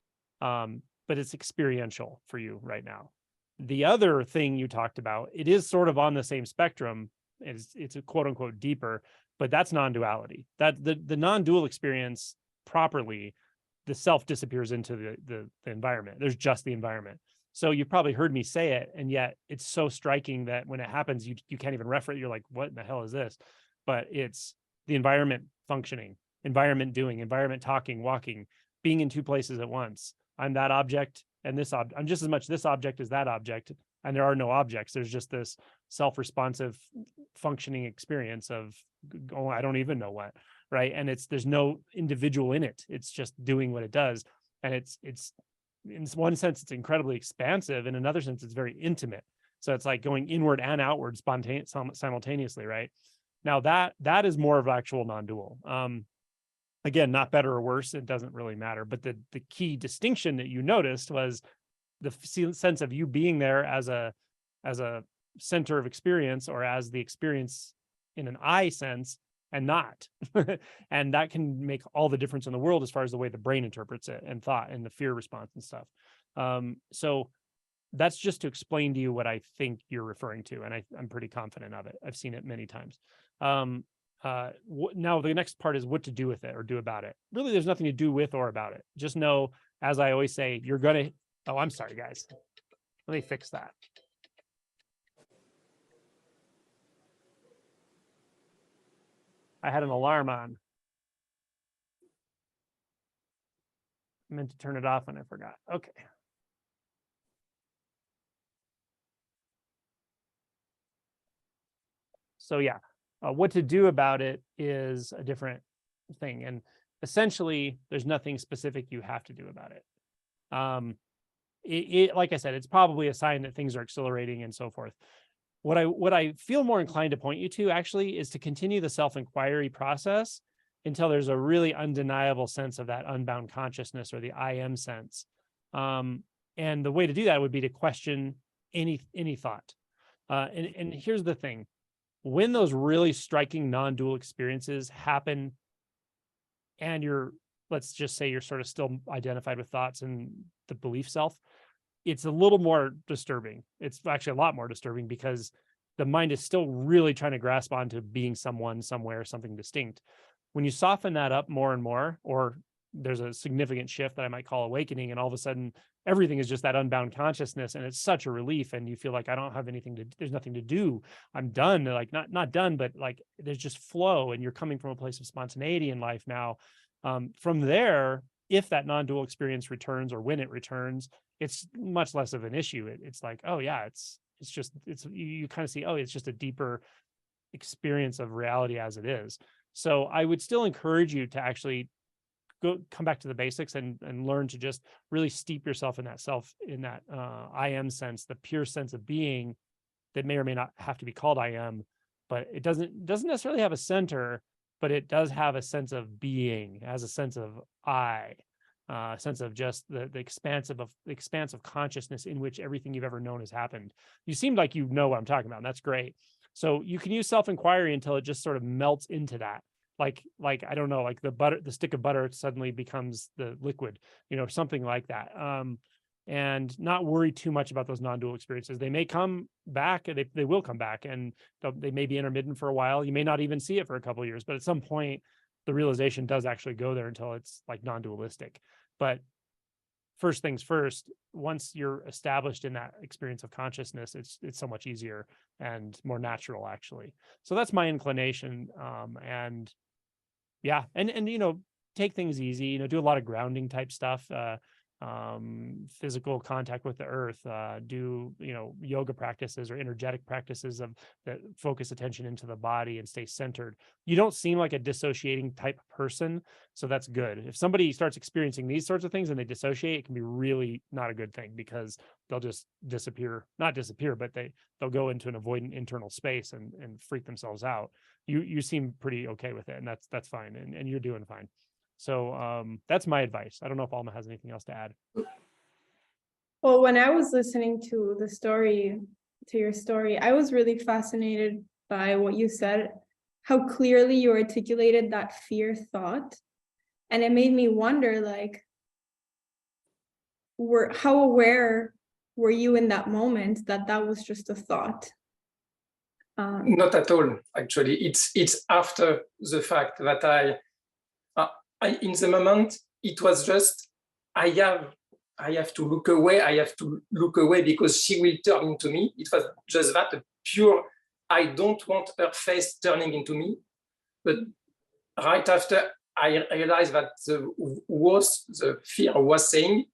But it's experiential for you right now. The other thing you talked about, it is sort of on the same spectrum. It's a quote unquote deeper, but that's non-duality. That the non-dual experience properly, the self disappears into the environment. There's just the environment. So you've probably heard me say it, and yet it's so striking that when it happens, you can't even refer it. You're like, what in the hell is this? But it's the environment functioning, environment doing, environment talking, walking, being in two places at once. I'm that object and this object. I'm just as much this object as that object. And there are no objects. There's just this self-responsive functioning experience of, oh, I don't even know what, right? And there's no individual in it. It's just doing what it does. And it's in one sense, it's incredibly expansive. In another sense, it's very intimate. So it's like going inward and outward simultaneously, right? Now that is more of actual non-dual. Again, not better or worse. It doesn't really matter. But the key distinction that you noticed was the sense of you being there as a center of experience, or as the experience in an I sense, and not. And that can make all the difference in the world as far as the way the brain interprets it, and thought, and the fear response and stuff. So that's just to explain to you what I think you're referring to. And I'm pretty confident of it. I've seen it many times. Now the next part is what to do with it or do about it. Really, there's nothing to do with or about it. Just know, as I always say, you're going to, oh, I'm sorry, guys. Let me fix that. I had an alarm on. I meant to turn it off and I forgot. Okay. So yeah, what to do about it is a different thing. And essentially, there's nothing specific you have to do about it. Like I said, it's probably a sign that things are accelerating and so forth. What I feel more inclined to point you to actually is to continue the self-inquiry process until there's a really undeniable sense of that unbound consciousness, or the I am sense. And the way to do that would be to question any thought. And here's the thing. When those really striking non-dual experiences happen, and let's just say you're sort of still identified with thoughts and the belief self, it's a little more disturbing. It's actually a lot more disturbing, because the mind is still really trying to grasp onto being someone, somewhere, something distinct. When you soften that up more and more, or there's a significant shift that I might call awakening, and all of a sudden everything is just that unbound consciousness, and it's such a relief, and you feel like I don't have there's nothing to do. I'm done. Like not done, but like there's just flow, and you're coming from a place of spontaneity in life now. From there, if that non-dual experience returns, or when it returns, it's much less of an issue. It's like, oh yeah, it's you kind of see, oh, it's just a deeper experience of reality as it is. So I would still encourage you to actually come back to the basics and learn to just really steep yourself in that I am sense, the pure sense of being that may or may not have to be called I am, but it doesn't necessarily have a center, but it does have a sense of being, it has a sense of I, a sense of just the expanse of consciousness in which everything you've ever known has happened. You seem like you know what I'm talking about, and that's great. So you can use self-inquiry until it just sort of melts into that. Like I don't know, like the stick of butter suddenly becomes the liquid, something like that. And not worry too much about those non-dual experiences. They may come back, and they will come back, and they may be intermittent for a while. You may not even see it for a couple of years, but at some point, the realization does actually go there until it's like non-dualistic. But first things first, once you're established in that experience of consciousness, it's so much easier and more natural, actually. So that's my inclination. And yeah, and take things easy, do a lot of grounding type stuff. physical contact with the earth, do, yoga practices or energetic practices that focus attention into the body and stay centered. You don't seem like a dissociating type person. So that's good. If somebody starts experiencing these sorts of things and they dissociate, it can be really not a good thing, because they'll just not disappear, but they'll go into an avoidant internal space and freak themselves out. You seem pretty okay with it, and that's fine. And you're doing fine. So that's my advice. I don't know if Alma has anything else to add. Well, when I was listening to your story, I was really fascinated by what you said, how clearly you articulated that fear thought. And it made me wonder, like, how aware were you in that moment that was just a thought? Not at all, actually. It's after the fact that I in the moment, it was just, I have to look away. I have to look away because she will turn into me. It was just that, a pure, I don't want her face turning into me. But right after, I realized that the fear was saying,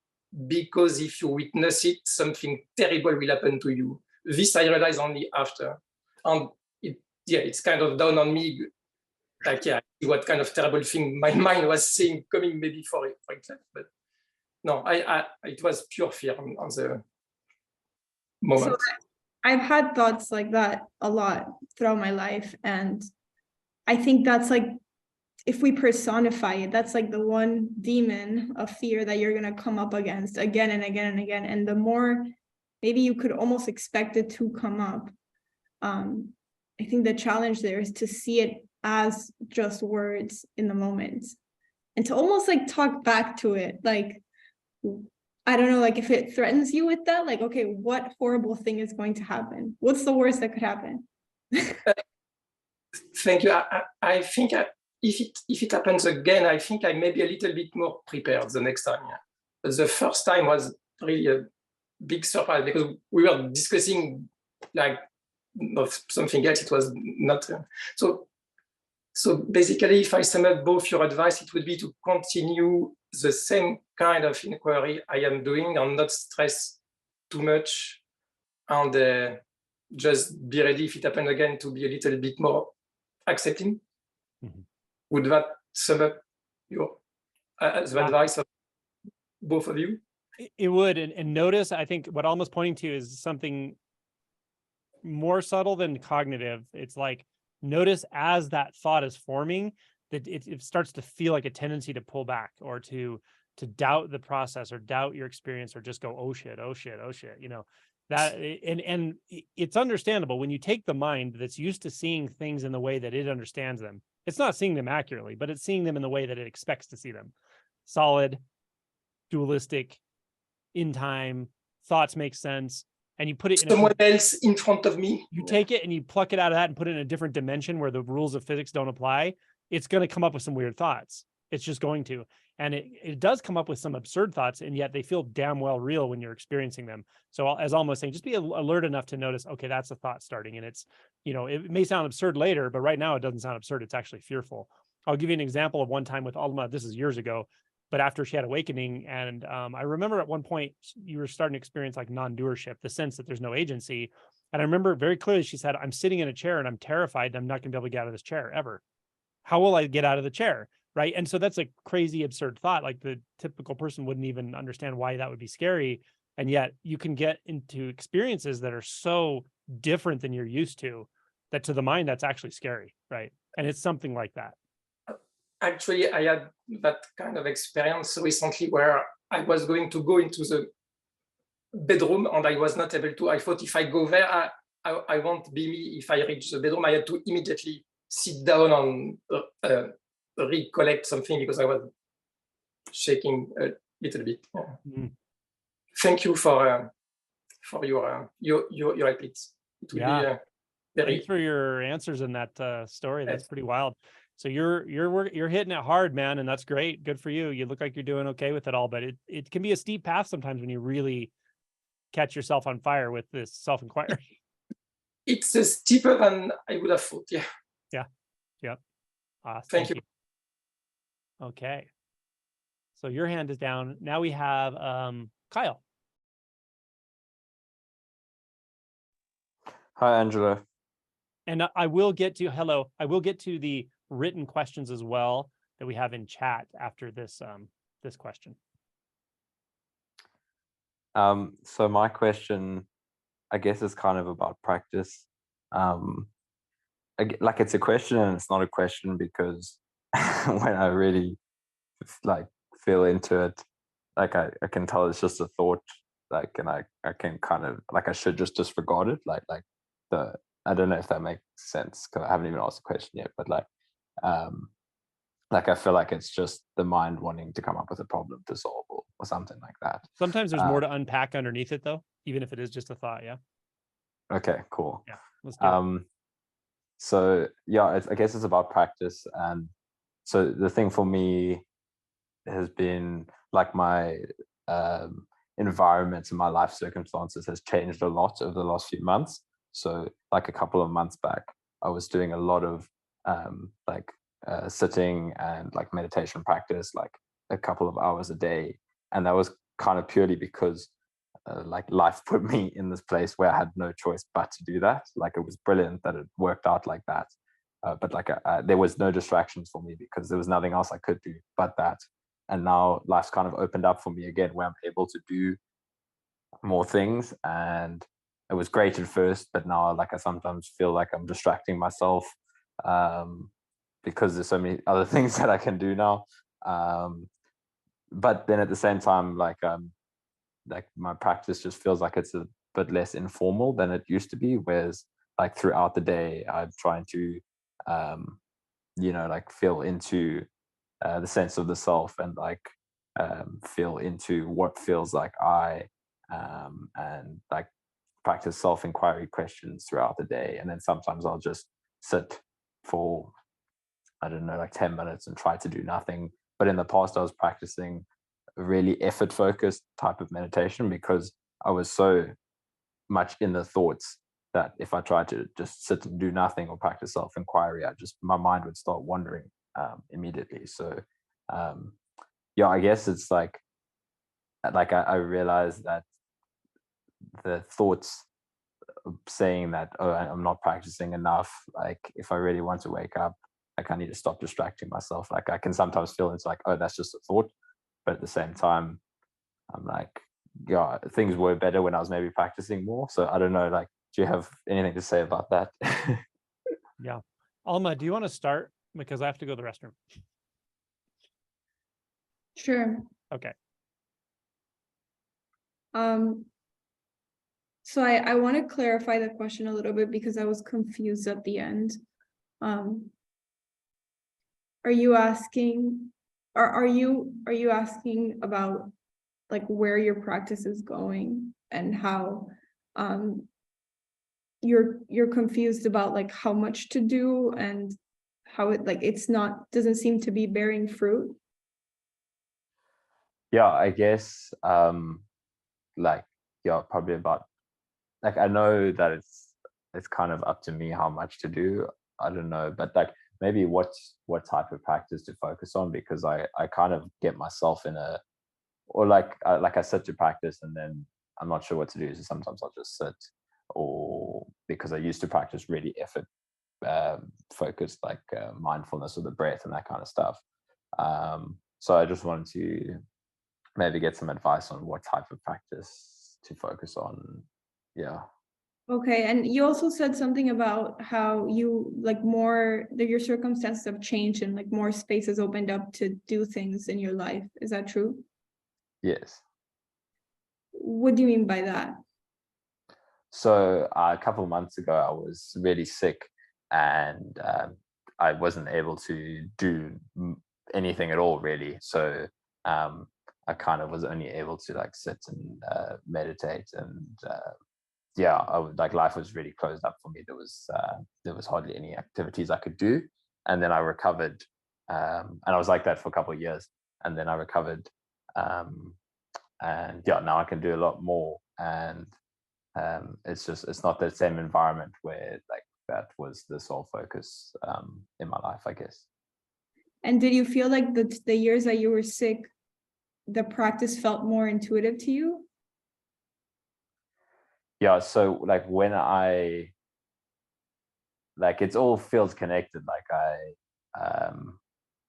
because if you witness it, something terrible will happen to you. This I realized only after. And it's kind of down on me. Like, what kind of terrible thing my mind was saying coming maybe for example. But no, it was pure fear on the moment. So I've had thoughts like that a lot throughout my life. And I think that's like, if we personify it, that's like the one demon of fear that you're going to come up against again and again and again. And the more maybe you could almost expect it to come up. I think the challenge there is to see it as just words in the moment, and to almost like talk back to it. Like, I don't know, like if it threatens you with that, like, okay, what horrible thing is going to happen? What's the worst that could happen? Thank you. I think if it happens again, I think I may be a little bit more prepared the next time. Yeah. But the first time was really a big surprise, because we were discussing like of something else. It was not so basically, if I sum up both your advice, it would be to continue the same kind of inquiry I am doing and not stress too much, and just be ready if it happens again to be a little bit more accepting. Mm-hmm. Would that sum up your the advice of both of you? It would, and notice, I think what Alma's pointing to is something more subtle than cognitive. It's like, notice as that thought is forming, that it starts to feel like a tendency to pull back, or to doubt the process, or doubt your experience, or just go, oh shit, that, and it's understandable when you take the mind that's used to seeing things in the way that it understands them. It's not seeing them accurately, but it's seeing them in the way that it expects to see them. Solid, dualistic, in time, thoughts make sense. And you put it in someone else in front of me. You take it and you pluck it out of that and put it in a different dimension where the rules of physics don't apply. It's going to come up with some weird thoughts. It's just going to. And it does come up with some absurd thoughts, and yet they feel damn well real when you're experiencing them. So as Alma was saying, just be alert enough to notice, okay, that's a thought starting. And it's, it may sound absurd later, but right now it doesn't sound absurd. It's actually fearful. I'll give you an example of one time with Alma. This is years ago, but after she had awakening. And I remember at one point you were starting to experience like non-doership, the sense that there's no agency. And I remember very clearly, she said, I'm sitting in a chair and I'm terrified and I'm not gonna be able to get out of this chair ever. How will I get out of the chair? Right. And so that's a crazy, absurd thought. Like the typical person wouldn't even understand why that would be scary. And yet you can get into experiences that are so different than you're used to, that to the mind, that's actually scary. Right. And it's something like that. Actually, I had that kind of experience recently where I was going to go into the bedroom and I was not able to. I thought if I go there, I won't be me. If I reach the bedroom, I had to immediately sit down and recollect something because I was shaking a little bit. Yeah. Mm. Thank you for your repeats. It will be very. Thanks for your answers in that story. That's pretty wild. So you're hitting it hard, man, and that's great. Good for you. You look like you're doing okay with it all, but it can be a steep path sometimes when you really catch yourself on fire with this self-inquiry. It's steeper than I would have thought. Yeah. Yeah. Yep. Thank you. Okay. So your hand is down. Now we have Kyle. Hi, Angela. And I will get to, hello, I will get to the written questions as well that we have in chat after this this question. So my question, I guess, is kind of about practice. Like it's a question and it's not a question, because when I really like feel into it, like I can tell it's just a thought, like, and I can kind of like, I should just disregard it. I don't know if that makes sense, because I haven't even asked the question yet, but like I feel like it's just the mind wanting to come up with a problem to solve, or something like that. Sometimes there's more to unpack underneath it though, even if it is just a thought. Yeah. Okay, cool. Yeah. Let's do it. So yeah, I guess it's about practice. And so the thing for me has been like my environment and my life circumstances has changed a lot over the last few months. So like a couple of months back, I was doing a lot of sitting and like meditation practice, like a couple of hours a day. And that was kind of purely because like life put me in this place where I had no choice but to do that. Like it was brilliant that it worked out like that. But like there was no distractions for me, because there was nothing else I could do but that. And now life's kind of opened up for me again, where I'm able to do more things. And it was great at first, but now like I sometimes feel like I'm distracting myself because there's so many other things that I can do now. But then at the same time, like my practice just feels like it's a bit less informal than it used to be. Whereas like throughout the day, I'm trying to, like feel into the sense of the self, and like feel into what feels like and like practice self-inquiry questions throughout the day. And then sometimes I'll just sit for, I don't know, like 10 minutes and try to do nothing. But in the past, I was practicing a really effort focused type of meditation, because I was so much in the thoughts that if I tried to just sit and do nothing or practice self-inquiry, my mind would start wandering immediately. So yeah, I guess it's like I realized that the thoughts saying that, oh, I'm not practicing enough, like if I really want to wake up, like I need to stop distracting myself. Like I can sometimes feel it's like, oh, that's just a thought. But at the same time, I'm like, yeah, things were better when I was maybe practicing more. So I don't know, like, do you have anything to say about that? Yeah. Alma, do you want to start? Because I have to go to the restroom. Sure. Okay. So I want to clarify the question a little bit, because I was confused at the end. Are you asking, are you asking about like where your practice is going, and how you're confused about like how much to do, and how it like doesn't seem to be bearing fruit? Yeah, I guess like, yeah, probably about, like, I know that it's kind of up to me how much to do. I don't know, but like maybe what type of practice to focus on, because I kind of get myself in a, or like I sit to practice and then I'm not sure what to do. So sometimes I'll just sit, or because I used to practice really effort focused, like mindfulness of the breath and that kind of stuff. So I just wanted to maybe get some advice on what type of practice to focus on. Yeah. Okay, and you also said something about how you like more that your circumstances have changed and like more spaces opened up to do things in your life. Is that true? Yes. What do you mean by that? So a couple of months ago, I was really sick, and I wasn't able to do anything at all, really. So I kind of was only able to like sit and meditate, and yeah, like life was really closed up for me. There was hardly any activities I could do, and then I recovered, and I was like that for a couple of years, and then I recovered, and yeah, now I can do a lot more. And it's not the same environment where like that was the sole focus in my life, I guess. And did you feel like the years that you were sick the practice felt more intuitive to you? Yeah, so like when I, like it's all feels connected.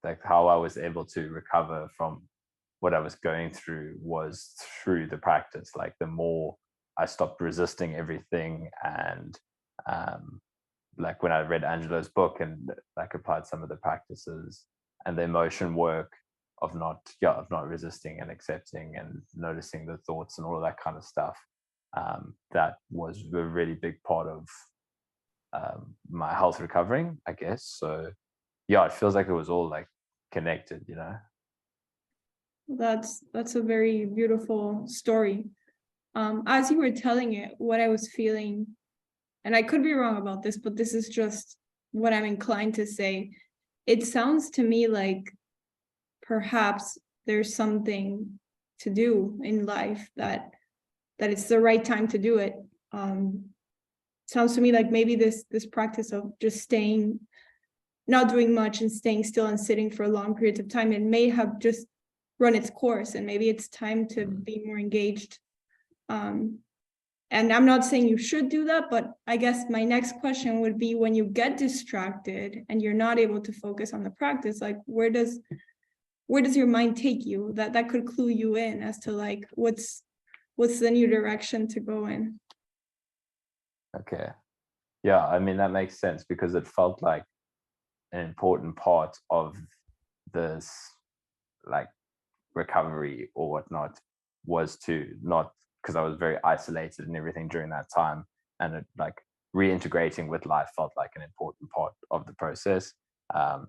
Like how I was able to recover from what I was going through was through the practice. Like the more I stopped resisting everything, and like when I read Angelo's book and like applied some of the practices and the emotion work of not resisting and accepting and noticing the thoughts and all of that kind of stuff, that was a really big part of my health recovering, I guess. So yeah, it feels like it was all like connected, you know. That's a very beautiful story. As you were telling it, what I was feeling, and I could be wrong about this, but this is just what I'm inclined to say. It sounds to me like perhaps there's something to do in life that it's the right time to do it. Sounds to me like maybe this practice of just staying, not doing much and staying still and sitting for long periods of time, it may have just run its course, and maybe it's time to be more engaged. And I'm not saying you should do that, but I guess my next question would be, when you get distracted and you're not able to focus on the practice, like where does your mind take you? That could clue you in as to like what's the new direction to go in. Okay. Yeah, I mean, that makes sense, because it felt like an important part of this like recovery or whatnot was to not, because I was very isolated and everything during that time, and it like reintegrating with life felt like an important part of the process.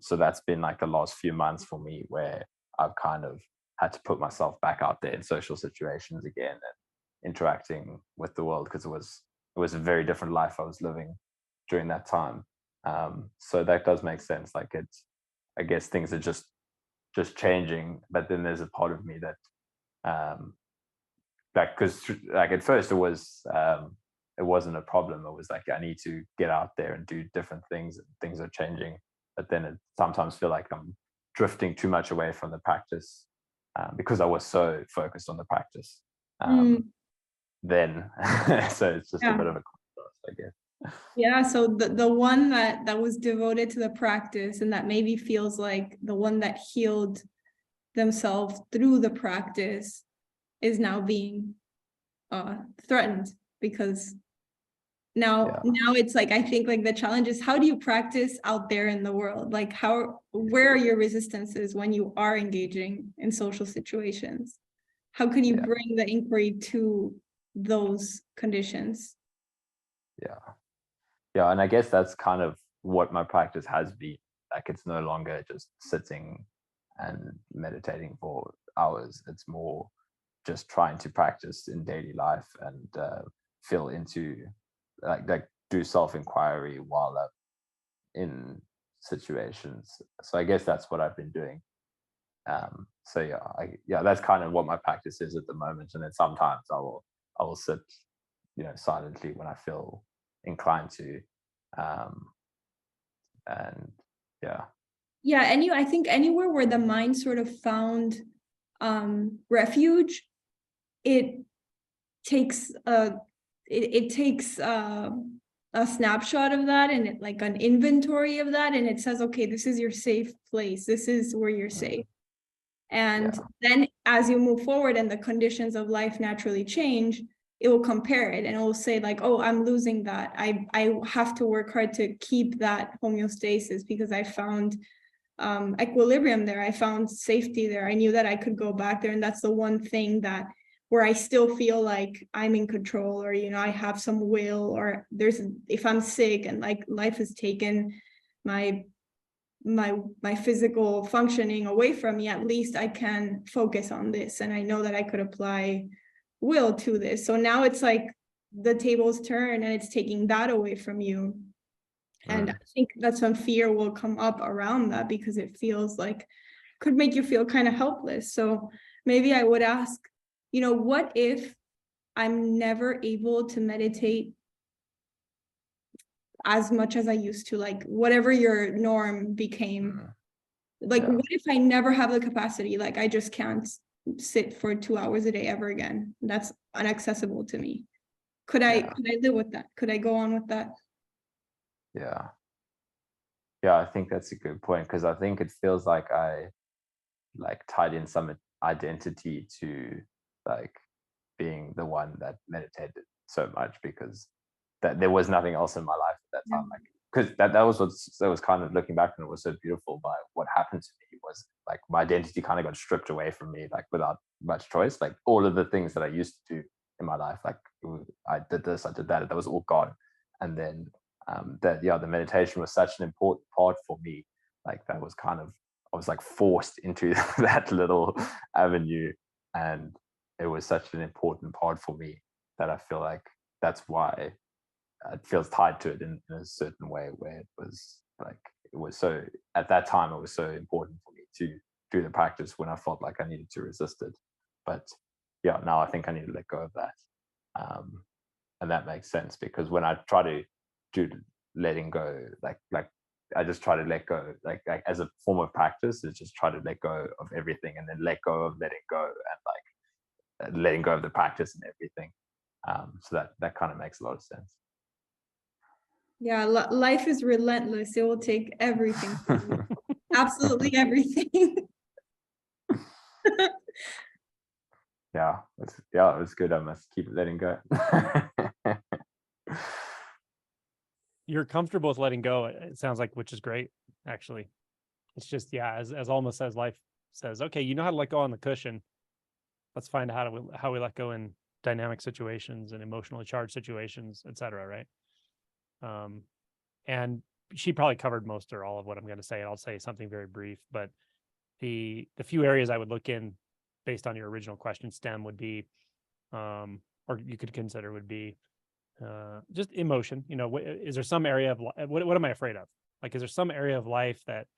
So that's been like the last few months for me, where I've kind of had to put myself back out there in social situations again and interacting with the world, because it was a very different life I was living during that time. So that does make sense. Like it's, I guess things are just changing, but then there's a part of me that like, because like at first it wasn't a problem. It was like, I need to get out there and do different things, and things are changing. But then it sometimes feel like I'm drifting too much away from the practice, because I was so focused on the practice then. So it's just a bit of a contrast, I guess. Yeah, so the one that was devoted to the practice, and that maybe feels like the one that healed themselves through the practice, is now being threatened, because now it's like, I think like the challenge is, how do you practice out there in the world? Like where are your resistances when you are engaging in social situations? How can you bring the inquiry to those conditions? Yeah, and I guess that's kind of what my practice has been. Like it's no longer just sitting and meditating for hours. It's more just trying to practice in daily life and feel into like do self-inquiry while I'm in situations. So I guess that's what I've been doing. So yeah, that's kind of what my practice is at the moment. And then sometimes I will sit, silently when I feel inclined to, and I think anywhere where the mind sort of found refuge, it takes a snapshot of that, and it like an inventory of that, and it says, okay, this is your safe place, this is where you're safe. And then as you move forward and the conditions of life naturally change, it will compare it and it will say like, oh, I'm losing that. I have to work hard to keep that homeostasis, because I found equilibrium there. I found safety there. I knew that I could go back there. And that's the one thing where I still feel like I'm in control, or, I have some will, or if I'm sick and like life has taken my physical functioning away from me, at least I can focus on this. And I know that I could apply will to this. So now it's like the tables turn and it's taking that away from you. And I think that's when fear will come up around that, because it feels like could make you feel kind of helpless. So maybe I would ask, what if I'm never able to meditate as much as I used to, like whatever your norm became, like what if I never have the capacity, like I just can't sit for 2 hours a day ever again. That's inaccessible to me. Could I live with that? Could I go on with that? Yeah. Yeah, I think that's a good point, because I think it feels like I like tied in some identity to like being the one that meditated so much, because that there was nothing else in my life at that time. Like, because that was kind of, looking back, and it was so beautiful. By what happened to me was like my identity kind of got stripped away from me, like without much choice. Like all of the things that I used to do in my life, like I did this, I did that, that was all gone. And then the meditation was such an important part for me. Like that was kind of, I was like forced into that little avenue, and it was such an important part for me that I feel like that's why it feels tied to it in a certain way, where it was like, it was so, at that time it was so important for me to do the practice when I felt like I needed to resist it. But yeah, now I think I need to let go of that. And that makes sense, because when I try to do letting go, like I just try to let go, like as a form of practice, is just try to let go of everything, and then let go of letting go, and like letting go of the practice and everything. So that kind of makes a lot of sense. Yeah, life is relentless. It will take everything from you. Absolutely everything. Yeah, it was good. I must keep letting go. You're comfortable with letting go, it sounds like, which is great, actually. It's just, yeah, as Alma says, life says, okay, you know how to let go on the cushion. Let's find out how we let go in dynamic situations and emotionally charged situations, etc. Right? And she probably covered most or all of what I'm going to say. And I'll say something very brief, but the few areas I would look in based on your original question stem would be, or you could consider would be, just emotion. You know, is there some area of what am I afraid of? Like, is there some area of life that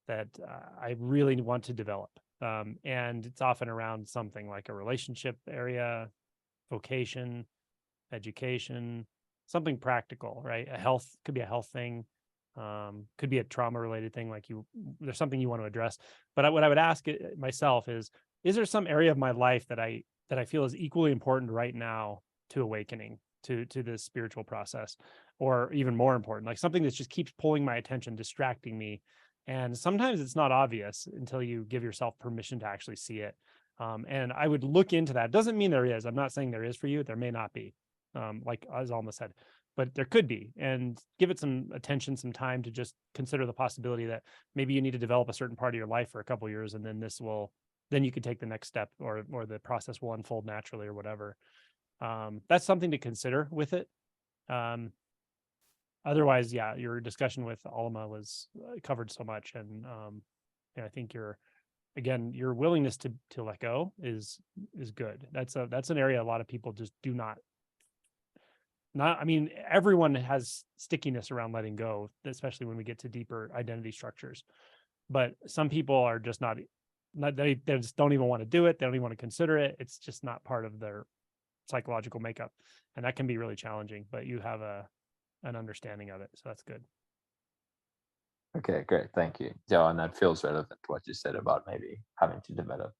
I really want to develop? And it's often around something like a relationship area, vocation, education, something practical, right? Could be a health thing, could be a trauma related thing. Like there's something you want to address. But what I would ask myself is there some area of my life that I feel is equally important right now to awakening, to this spiritual process, or even more important, like something that just keeps pulling my attention, distracting me. And sometimes it's not obvious until you give yourself permission to actually see it. And I would look into that. Doesn't mean there is. I'm not saying there is for you. There may not be, like as Alma said, but there could be. And give it some attention, some time to just consider the possibility that maybe you need to develop a certain part of your life for a couple of years, and then then you could take the next step, or the process will unfold naturally, or whatever. That's something to consider with it. Otherwise, yeah, your discussion with Alma was covered so much, and I think your willingness to let go is good. That's an area a lot of people just do not. I mean, everyone has stickiness around letting go, especially when we get to deeper identity structures. But some people are just not they just don't even want to do it. They don't even want to consider it. It's just not part of their psychological makeup, and that can be really challenging. But you have an understanding of it, so that's good. Okay, great, thank you. Yeah, and that feels relevant to what you said about maybe having to develop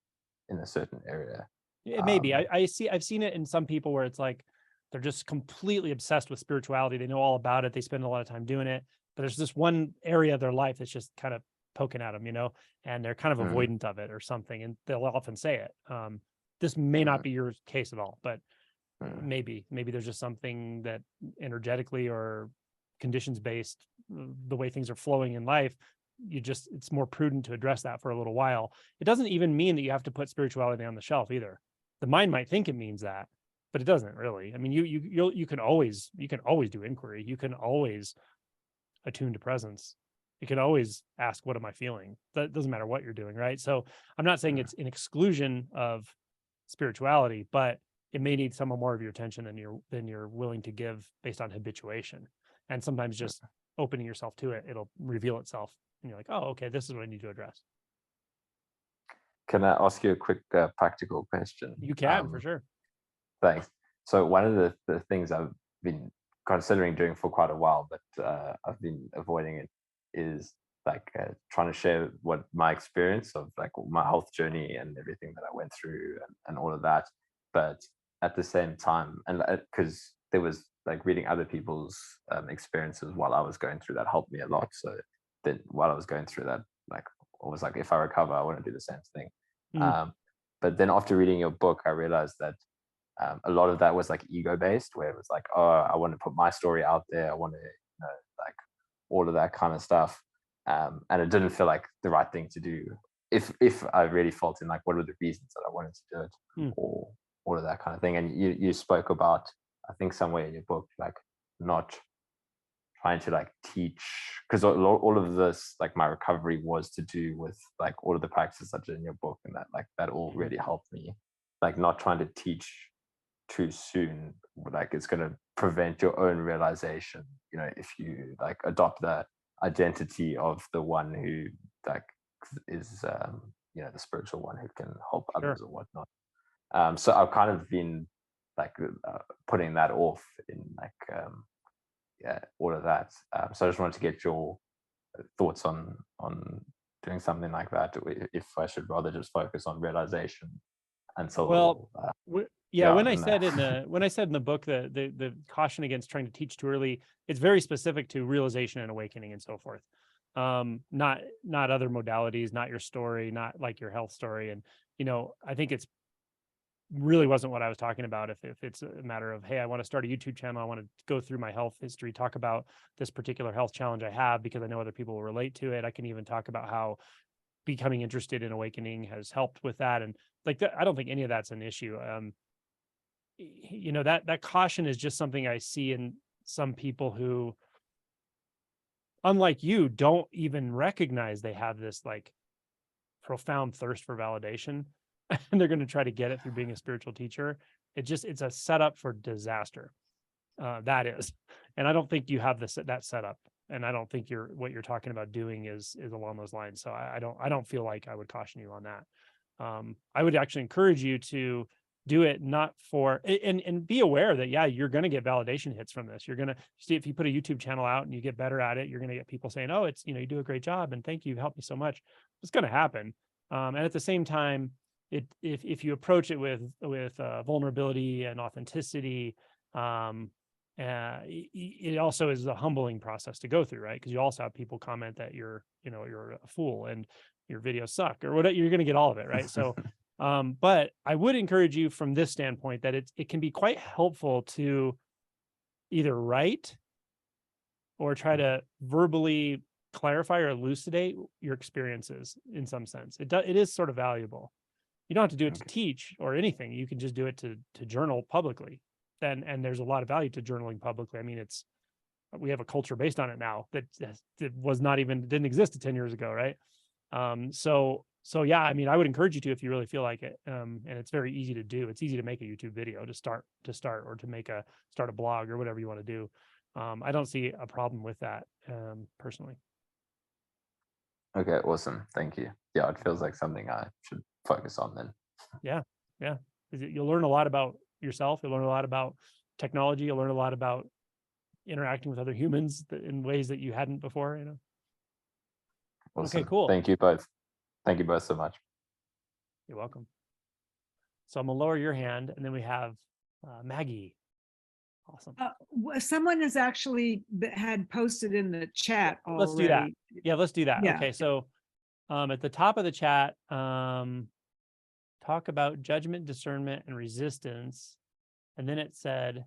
in a certain area. It may be. I've seen it in some people where it's like they're just completely obsessed with spirituality. They know all about it. They spend a lot of time doing it, but there's this one area of their life that's just kind of poking at them, and they're kind of avoidant of it or something. And they'll often say it. This may not be your case at all, but maybe there's just something that energetically or conditions based, the way things are flowing in life, it's more prudent to address that for a little while. It doesn't even mean that you have to put spirituality on the shelf either. The mind might think it means that, but it doesn't really. I mean, you can always do inquiry. You can always attune to presence. You can always ask, what am I feeling? That doesn't matter what you're doing, right? So I'm not saying it's an exclusion of spirituality, but it may need some more of your attention than you're willing to give based on habituation. And sometimes just opening yourself to it, it'll reveal itself, and you're like, oh, okay, this is what I need to address. Can I ask you a quick practical question? You can, for sure. Thanks. So one of the things I've been considering doing for quite a while, but I've been avoiding it, is trying to share what my experience of like my health journey and everything that I went through and all of that. But at the same time, and because there was like reading other people's experiences while I was going through that helped me a lot. So then while I was going through that, like I was like, if I recover, I want to do the same thing. But then after reading your book, I realized that a lot of that was like ego based, where it was like, oh, I want to put my story out there. I want to, like all of that kind of stuff. And it didn't feel like the right thing to do if I really felt in like what were the reasons that I wanted to do it, or all of that kind of thing. And you spoke about, I think somewhere in your book, like not trying to like teach, because all of this, like my recovery was to do with like all of the practices that are in your book, and that all really helped me, like not trying to teach too soon, like it's going to prevent your own realization, if you like adopt that identity of the one who like is the spiritual one who can help others or whatnot. So I've kind of been like putting that off in like all of that. So I just wanted to get your thoughts on doing something like that, if I should rather just focus on realization until when I said in the book the caution against trying to teach too early, it's very specific to realization and awakening and so forth. Not other modalities, not your story, not like your health story. And I think it's really wasn't what I was talking about. If it's a matter of, hey, I want to start a YouTube channel, I want to go through my health history, talk about this particular health challenge I have because I know other people will relate to it. I can even talk about how becoming interested in awakening has helped with that. And like I don't think any of that's an issue. That caution is just something I see in some people who, unlike you, don't even recognize they have this like profound thirst for validation, and they're going to try to get it through being a spiritual teacher. It's a setup for disaster. That is, and I don't think you have that setup. And I don't think what you're talking about doing is along those lines. So I don't feel like I would caution you on that. I would actually encourage you to do it not for, and be aware that, you're going to get validation hits from this. You're going to see, if you put a YouTube channel out and you get better at it, you're going to get people saying, oh, it's, you do a great job and thank you, you've helped me so much. It's going to happen. And at the same time, if you approach it with vulnerability and authenticity, it also is a humbling process to go through, right? Because you also have people comment that you're a fool and your videos suck or whatever. You're going to get all of it, right? So, but I would encourage you from this standpoint that it can be quite helpful to either write or try to verbally clarify or elucidate your experiences in some sense. It is sort of valuable. You don't have to do it to teach or anything. You can just do it to journal publicly. And there's a lot of value to journaling publicly. I mean, we have a culture based on it now that didn't exist 10 years ago, right? So yeah, I mean, I would encourage you to, if you really feel like it. And it's very easy to do. It's easy to make a YouTube video to start, or to start a blog or whatever you want to do. I don't see a problem with that, personally. Okay, awesome. Thank you. Yeah, it feels like something I should focus on then. Yeah. You'll learn a lot about yourself. You'll learn a lot about technology. You'll learn a lot about interacting with other humans in ways that you hadn't before. Awesome. Okay, cool. Thank you both. Thank you both so much. You're welcome. So I'm gonna lower your hand, and then we have Maggie. Awesome. Someone has actually had posted in the chat already. Let's do that. Yeah, let's do that. Yeah. Okay, so at the top of the chat, talk about judgment, discernment, and resistance. And then it said,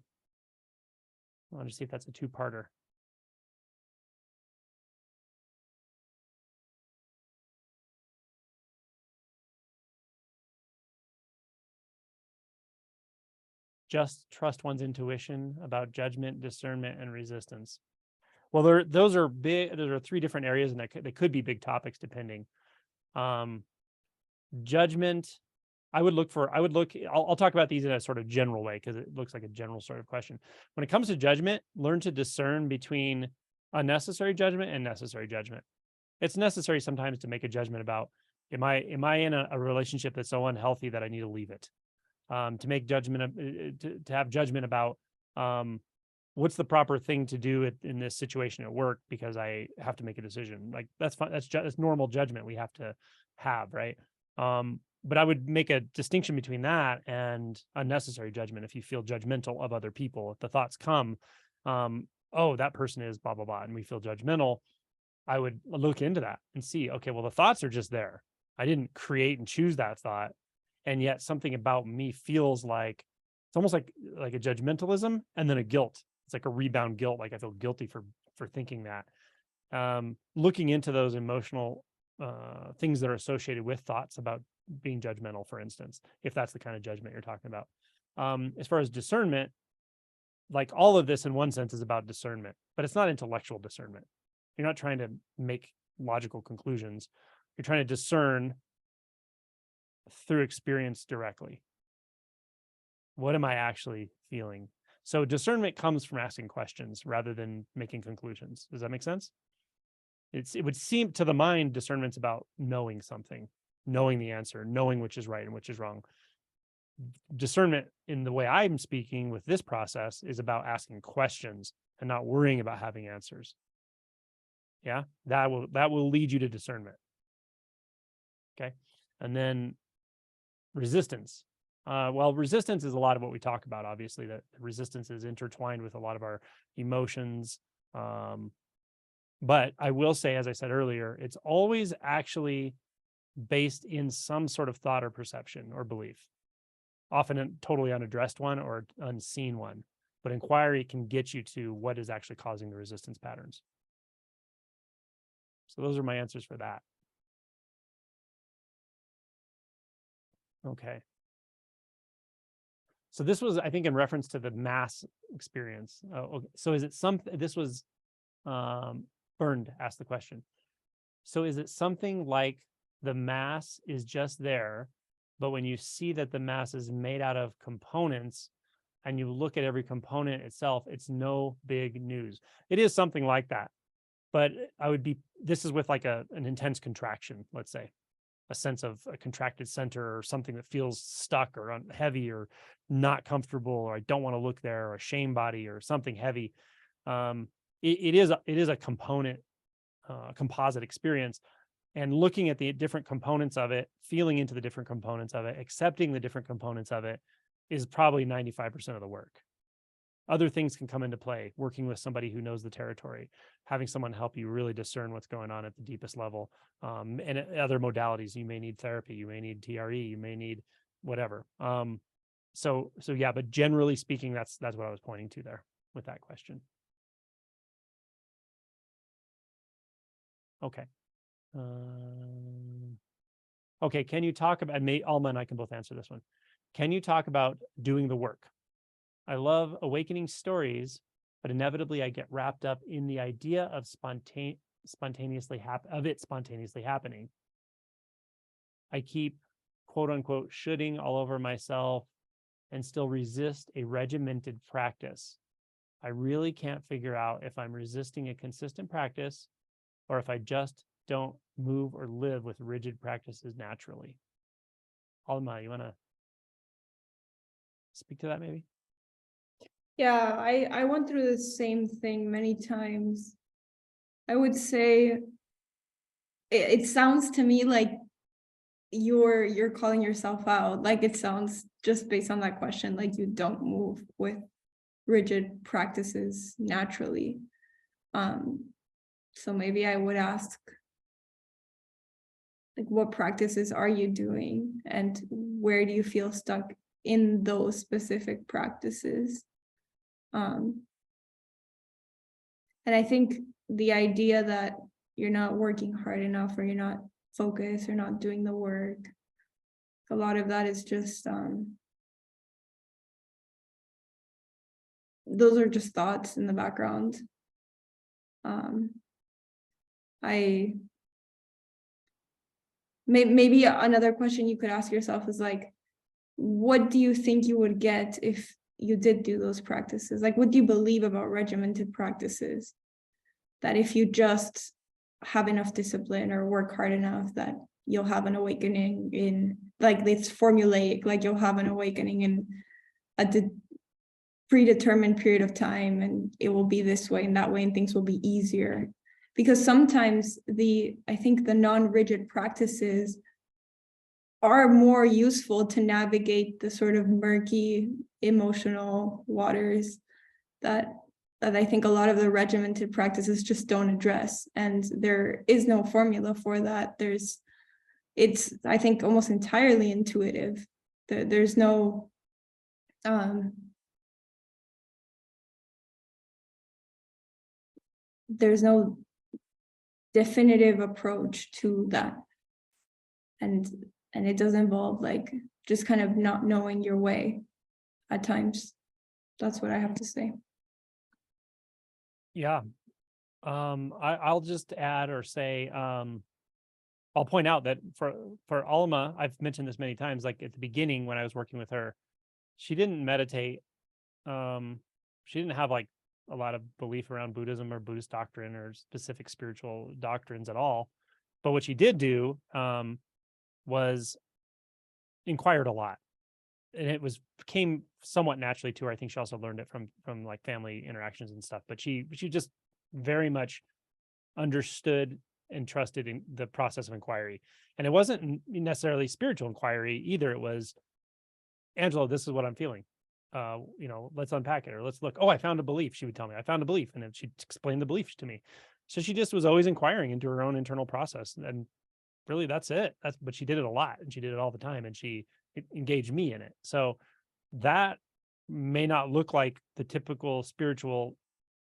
I want to see if that's a two-parter. Just trust one's intuition about judgment, discernment, and resistance. Well, those are big. Those are three different areas, and they could be big topics depending. Judgment, I'll talk about these in a sort of general way because it looks like a general sort of question. When it comes to judgment, learn to discern between unnecessary judgment and necessary judgment. It's necessary sometimes to make a judgment about, am I in a relationship that's so unhealthy that I need to leave it? To make judgment, to have judgment about, what's the proper thing to do in this situation at work because I have to make a decision. Like that's fine. That's normal judgment we have to have, right? But I would make a distinction between that and unnecessary judgment. If you feel judgmental of other people, if the thoughts come, oh, that person is blah, blah, blah, and we feel judgmental, I would look into that and see, okay, well, the thoughts are just there. I didn't create and choose that thought. And yet something about me feels like, it's almost like a judgmentalism and then a guilt. It's like a rebound guilt. Like I feel guilty for thinking that. Looking into those emotional things that are associated with thoughts about being judgmental, for instance, if that's the kind of judgment you're talking about. As far as discernment, like all of this in one sense is about discernment, but it's not intellectual discernment. You're not trying to make logical conclusions. You're trying to discern through experience directly. What am I actually feeling? So discernment comes from asking questions rather than making conclusions. Does that make sense? It would seem to the mind, discernment's about knowing something, knowing the answer, knowing which is right and which is wrong. Discernment, in the way I'm speaking with this process, is about asking questions and not worrying about having answers. Yeah, that will lead you to discernment. Okay, and then resistance. Well, resistance is a lot of what we talk about. Obviously, that resistance is intertwined with a lot of our emotions. But I will say, as I said earlier, it's always actually based in some sort of thought or perception or belief, often a totally unaddressed one or unseen one. But inquiry can get you to what is actually causing the resistance patterns. So those are my answers for that. Okay. So this was, I think, in reference to the mass experience. Okay. So is it this was Burned asked the question. So is it something like the mass is just there, but when you see that the mass is made out of components and you look at every component itself, it's no big news? It is something like that. But this is with like an intense contraction, let's say, a sense of a contracted center or something that feels stuck or heavy or not comfortable, or I don't want to look there, or a shame body or something heavy. It is a component, composite experience, and looking at the different components of it, feeling into the different components of it, accepting the different components of it is probably 95% of the work. Other things can come into play, working with somebody who knows the territory, having someone help you really discern what's going on at the deepest level. And other modalities, you may need therapy, you may need TRE, you may need whatever. So yeah, but generally speaking, that's what I was pointing to there with that question. Okay. Okay, can you talk about, and Alma and I can both answer this one. Can you talk about doing the work? I love awakening stories, but inevitably I get wrapped up in the idea of spontaneously happening. I keep, quote unquote, shoulding all over myself and still resist a regimented practice. I really can't figure out if I'm resisting a consistent practice or if I just don't move or live with rigid practices naturally. Alma, you want to speak to that maybe? Yeah, I went through the same thing many times. I would say it sounds to me like you're calling yourself out. Like it sounds, just based on that question, like you don't move with rigid practices naturally. So maybe I would ask, like, what practices are you doing and where do you feel stuck in those specific practices? And I think the idea that you're not working hard enough or you're not focused or not doing the work, a lot of that is just those are just thoughts in the background. Maybe another question you could ask yourself is like, what do you think you would get if you did do those practices? Like, what do you believe about regimented practices? That if you just have enough discipline or work hard enough, that you'll have an awakening in, like, it's formulaic, like you'll have an awakening in predetermined period of time and it will be this way and that way and things will be easier. Because sometimes I think the non-rigid practices are more useful to navigate the sort of murky emotional waters that I think a lot of the regimented practices just don't address. And there is no formula for that. It's, I think, almost entirely intuitive. There's no, there's no definitive approach to that. And it does involve like just kind of not knowing your way at times. That's what I have to say. Yeah. I'll just add or say, I'll point out that for Alma, I've mentioned this many times, like at the beginning when I was working with her, she didn't meditate. She didn't have like a lot of belief around Buddhism or Buddhist doctrine or specific spiritual doctrines at all. But what she did do was inquired a lot. And it came somewhat naturally to her. I think she also learned it from like family interactions and stuff. But she just very much understood and trusted in the process of inquiry. And it wasn't necessarily spiritual inquiry either. It was, Angela, this is what I'm feeling. Let's unpack it, or let's look. Oh, I found a belief. She would tell me, I found a belief. And then she'd explain the belief to me. So she just was always inquiring into her own internal process. And really, that's it. But she did it a lot, and she did it all the time. And she engaged me in it. So that may not look like the typical spiritual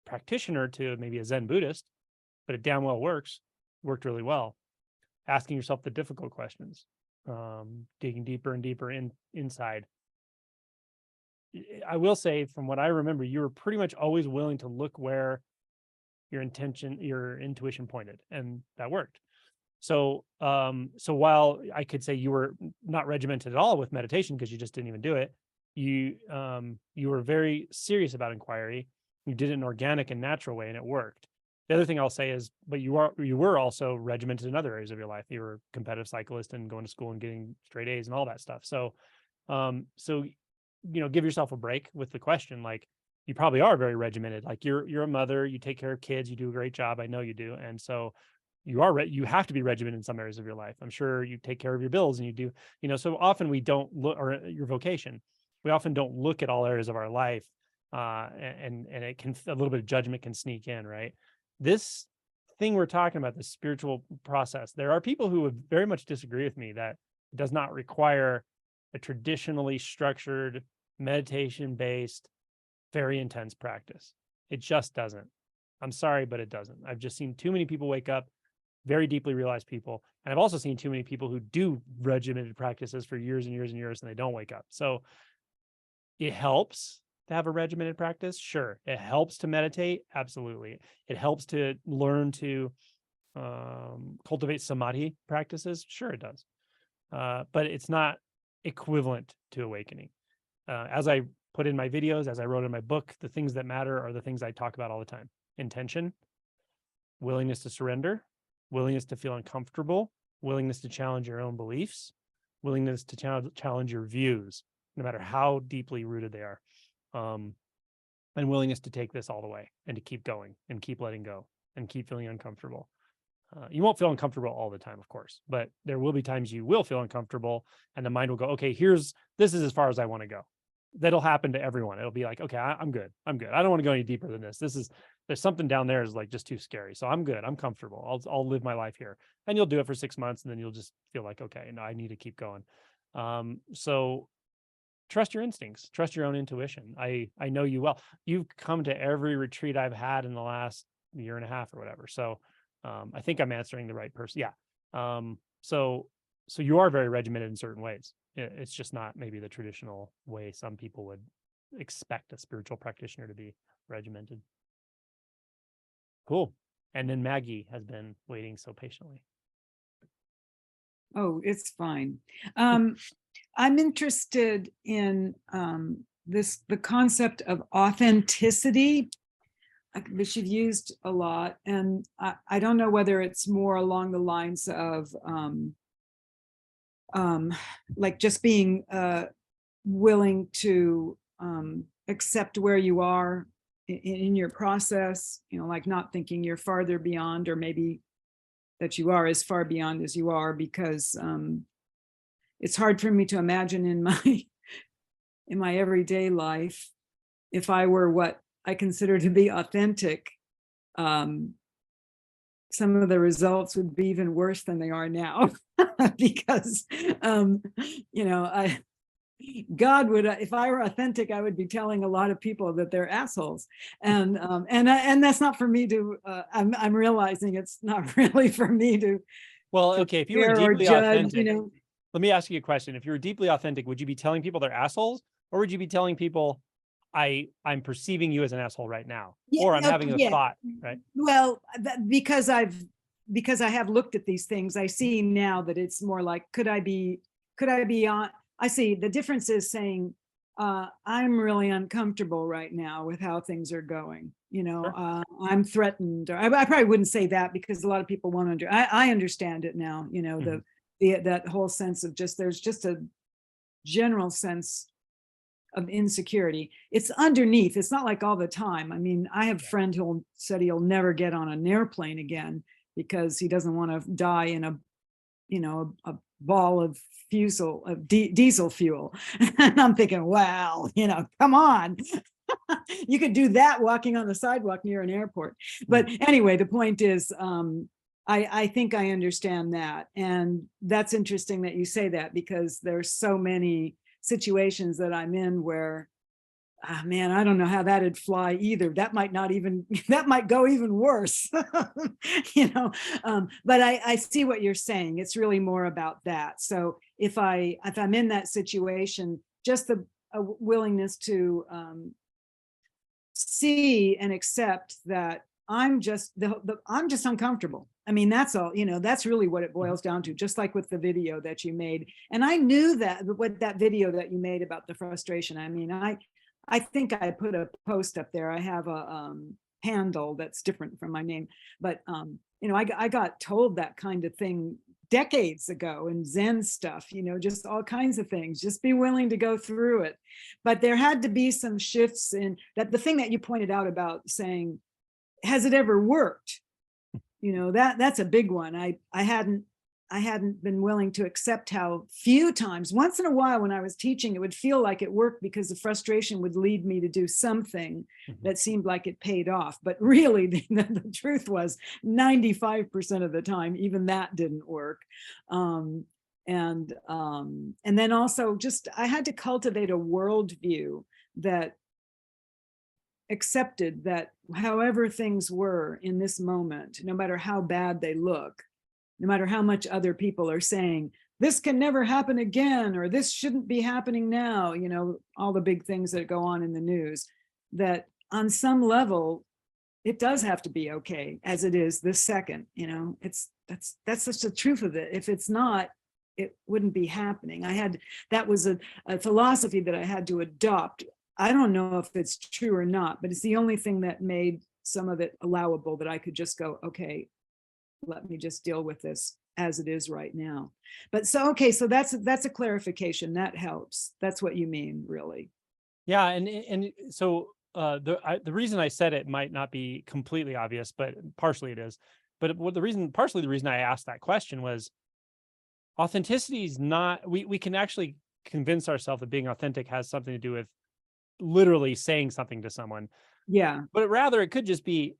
practitioner to maybe a Zen Buddhist, but it damn well worked really well. Asking yourself the difficult questions, digging deeper and deeper inside. I will say, from what I remember, you were pretty much always willing to look where your intuition pointed, and that worked. So while I could say you were not regimented at all with meditation because you just didn't even do it, you were very serious about inquiry. You did it in an organic and natural way, and it worked. The other thing I'll say is, but you were also regimented in other areas of your life. You were a competitive cyclist and going to school and getting straight A's and all that stuff. So give yourself a break with the question. Like, you probably are very regimented. Like, you're a mother, you take care of kids, you do a great job. I know you do. And so you have to be regimented in some areas of your life. I'm sure you take care of your bills, and you do, so often we don't look, or your vocation, we often don't look at all areas of our life. And it can, a little bit of judgment can sneak in, right? This thing we're talking about, this spiritual process, there are people who would very much disagree with me that it does not require a traditionally structured, meditation-based, very intense practice. It just doesn't. I'm sorry, but it doesn't. I've just seen too many people wake up, very deeply realized people. And I've also seen too many people who do regimented practices for years and years and years, and they don't wake up. So it helps to have a regimented practice. Sure. It helps to meditate. Absolutely. It helps to learn to cultivate samadhi practices. Sure, it does. But it's not equivalent to awakening. As I put in my videos, as I wrote in my book, the things that matter are the things I talk about all the time. Intention, willingness to surrender, willingness to feel uncomfortable, willingness to challenge your own beliefs, willingness to challenge your views, no matter how deeply rooted they are, and willingness to take this all the way and to keep going and keep letting go and keep feeling uncomfortable. You won't feel uncomfortable all the time, of course, but there will be times you will feel uncomfortable, and the mind will go, okay, this is as far as I want to go. That'll happen to everyone. It'll be like, okay, I'm good. I don't want to go any deeper than this. There's something down there is like just too scary. So I'm good. I'm comfortable. I'll live my life here. And you'll do it for 6 months, and then you'll just feel like, okay, no, I need to keep going. So trust your instincts, trust your own intuition. I know you well. You've come to every retreat I've had in the last year and a half or whatever. So I think I'm answering the right person. Yeah. So you are very regimented in certain ways. It's just not maybe the traditional way some people would expect a spiritual practitioner to be regimented. Cool. And then Maggie has been waiting so patiently. Oh, it's fine. I'm interested in the concept of authenticity, which you've used a lot. And I don't know whether it's more along the lines of like just being willing to accept where you are in your process, like not thinking you're farther beyond, or maybe that you are as far beyond as you are, because it's hard for me to imagine in my everyday life, if I were what I consider to be authentic, some of the results would be even worse than they are now. Because God would, if I were authentic, I would be telling a lot of people that they're assholes, and that's not for me to. I'm realizing it's not really for me to. Well, okay, if you were compare or deeply judge, authentic, let me ask you a question. If you were deeply authentic, would you be telling people they're assholes, or would you be telling people, I'm perceiving you as an asshole right now, or I'm having a thought, right? Well, because I have looked at these things, I see now that it's more like, could I be on? I see the difference is saying, I'm really uncomfortable right now with how things are going. Sure. I'm threatened. Or I probably wouldn't say that, because a lot of people won't I understand it now. That whole sense of there's just a general sense of insecurity. It's underneath. It's not like all the time. I mean, I have a friend who said he'll never get on an airplane again because he doesn't want to die in a ball of diesel fuel. And I'm thinking, wow, come on. You could do that walking on the sidewalk near an airport. But anyway, the point is, I think I understand that. And that's interesting that you say that, because there's so many situations that I'm in where, man, I don't know how that'd fly either. That might go even worse. But I see what you're saying. It's really more about that. So if I'm in that situation, just a willingness to see and accept that I'm just uncomfortable. I mean, that's all, that's really what it boils down to, just like with the video that you made. And I knew that what that video that you made about the frustration, I mean, I think I put a post up there. I have a handle that's different from my name, but I got told that kind of thing decades ago in Zen stuff, just all kinds of things. Just be willing to go through it. But there had to be some shifts in that. The thing that you pointed out about saying, has it ever worked? That's a big one. I hadn't been willing to accept how few times, once in a while when I was teaching, it would feel like it worked because the frustration would lead me to do something that seemed like it paid off. But really, the truth was 95% of the time, even that didn't work. And then also I had to cultivate a worldview that accepted that however things were in this moment, no matter how bad they look, no matter how much other people are saying, this can never happen again, or this shouldn't be happening now, all the big things that go on in the news, that on some level, it does have to be okay as it is this second. That's just the truth of it. If it's not, it wouldn't be happening. That was a philosophy that I had to adopt. I don't know if it's true or not, but it's the only thing that made some of it allowable, that I could just go, okay, let me just deal with this as it is right now. But so that's a clarification. That helps. That's what you mean, really. Yeah, and so the reason I said it might not be completely obvious, but partially it is. But partially the reason I asked that question was, authenticity is not. We can actually convince ourselves that being authentic has something to do with literally saying something to someone. Yeah. But rather, it could just be,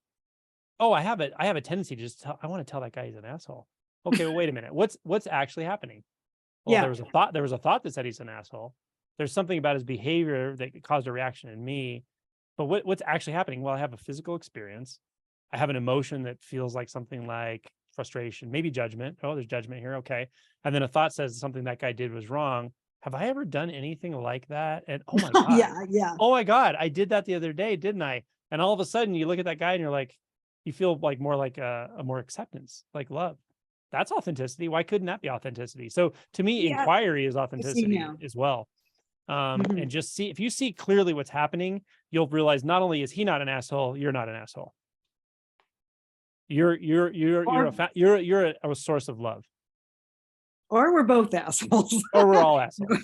oh, I have a tendency to just I want to tell that guy he's an asshole. Okay, well, wait a minute. What's actually happening? Well, Yeah. there was a thought that said he's an asshole. There's something about his behavior that caused a reaction in me. But what's actually happening? Well, I have a physical experience. I have an emotion that feels like something like frustration, maybe judgment. Oh, there's judgment here. Okay. And then a thought says something that guy did was wrong. Have I ever done anything like that? And oh my God. Yeah. Oh my God, I did that the other day, didn't I? And all of a sudden you look at that guy and you're like, you feel like more like a more acceptance, like love. That's authenticity. Why couldn't that be authenticity? So to me, inquiry is authenticity as well. And just if you see clearly what's happening, you'll realize not only is he not an asshole, you're not an asshole. You're a source of love. Or we're both assholes. Or we're all assholes.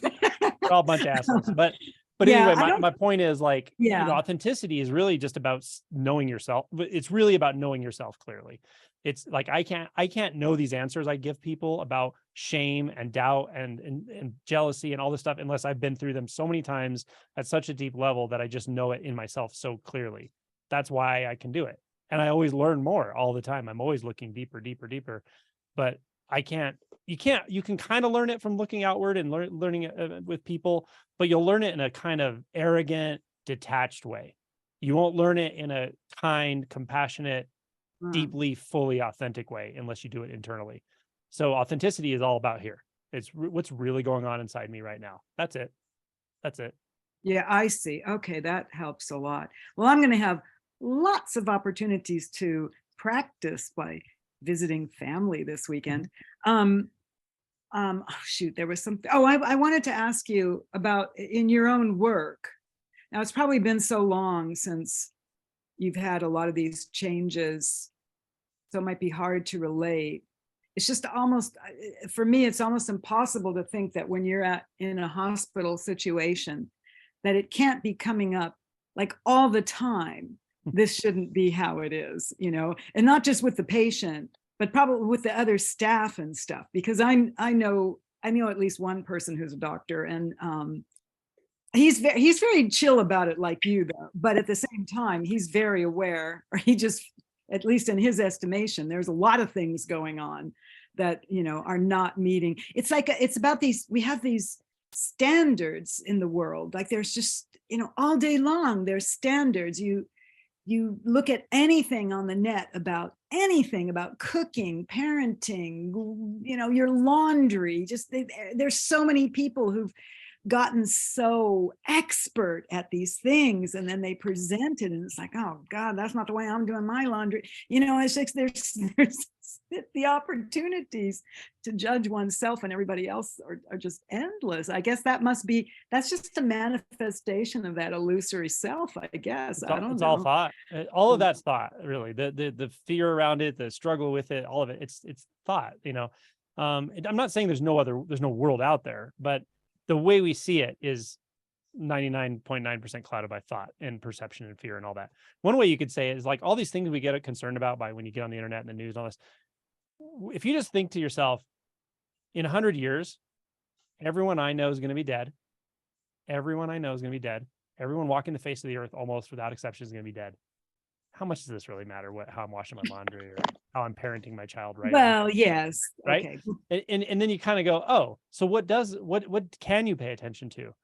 We're all a bunch of assholes. But But Yeah, anyway, I don't. my point is like, Yeah. authenticity is really just about knowing yourself. It's really about knowing yourself clearly. It's like, I can't know these answers I give people about shame and doubt and jealousy and all this stuff unless I've been through them so many times at such a deep level that I just know it in myself so clearly. That's why I can do it. And I always learn more all the time. I'm always looking deeper, deeper, deeper. But you can kind of learn it from looking outward and learning it with people, but you'll learn it in a kind of arrogant, detached way. You won't learn it in a kind, compassionate, deeply, fully authentic way unless you do it internally. So authenticity is all about here. It's what's really going on inside me right now. That's it. That's it. Yeah, I see. Okay, that helps a lot. Well, I'm going to have lots of opportunities to practice by visiting family this weekend. Oh, shoot, there was something. Oh, I wanted to ask you about in your own work. Now, it's probably been so long since you've had a lot of these changes, so it might be hard to relate. It's just almost, for me, it's almost impossible to think that when you're in a hospital situation, that it can't be coming up like all the time. This shouldn't be how it is, and not just with the patient, but probably with the other staff and stuff, because I know at least one person who's a doctor, and he's very chill about it, like you, though. But at the same time, he's very aware, or he just, at least in his estimation, there's a lot of things going on that are not meeting. It's like it's about these. We have these standards in the world. Like there's just all day long there's standards. You look at anything on the net about anything about cooking, parenting, your laundry. Just there's so many people who've gotten so expert at these things, and then they present it and it's like, oh God, that's not the way I'm doing my laundry. It's like there's the opportunities to judge oneself and everybody else are just endless. I guess that's just a manifestation of that illusory self, I guess. I don't know. It's all thought. All of that's thought, really. The fear around it, the struggle with it, all of it. It's thought. I'm not saying there's no world out there, but the way we see it is 99.9% clouded by thought and perception and fear and all that. One way you could say it is like all these things we get concerned about by when you get on the internet and the news and all this. If you just think to yourself, in 100 years, everyone I know is going to be dead. Everyone I know is going to be dead. Everyone walking the face of the earth, almost without exception, is going to be dead. How much does this really matter? How I'm washing my laundry or how I'm parenting my child, right? Well, yes. Right. Okay. And then you kind of go, oh, so what can you pay attention to?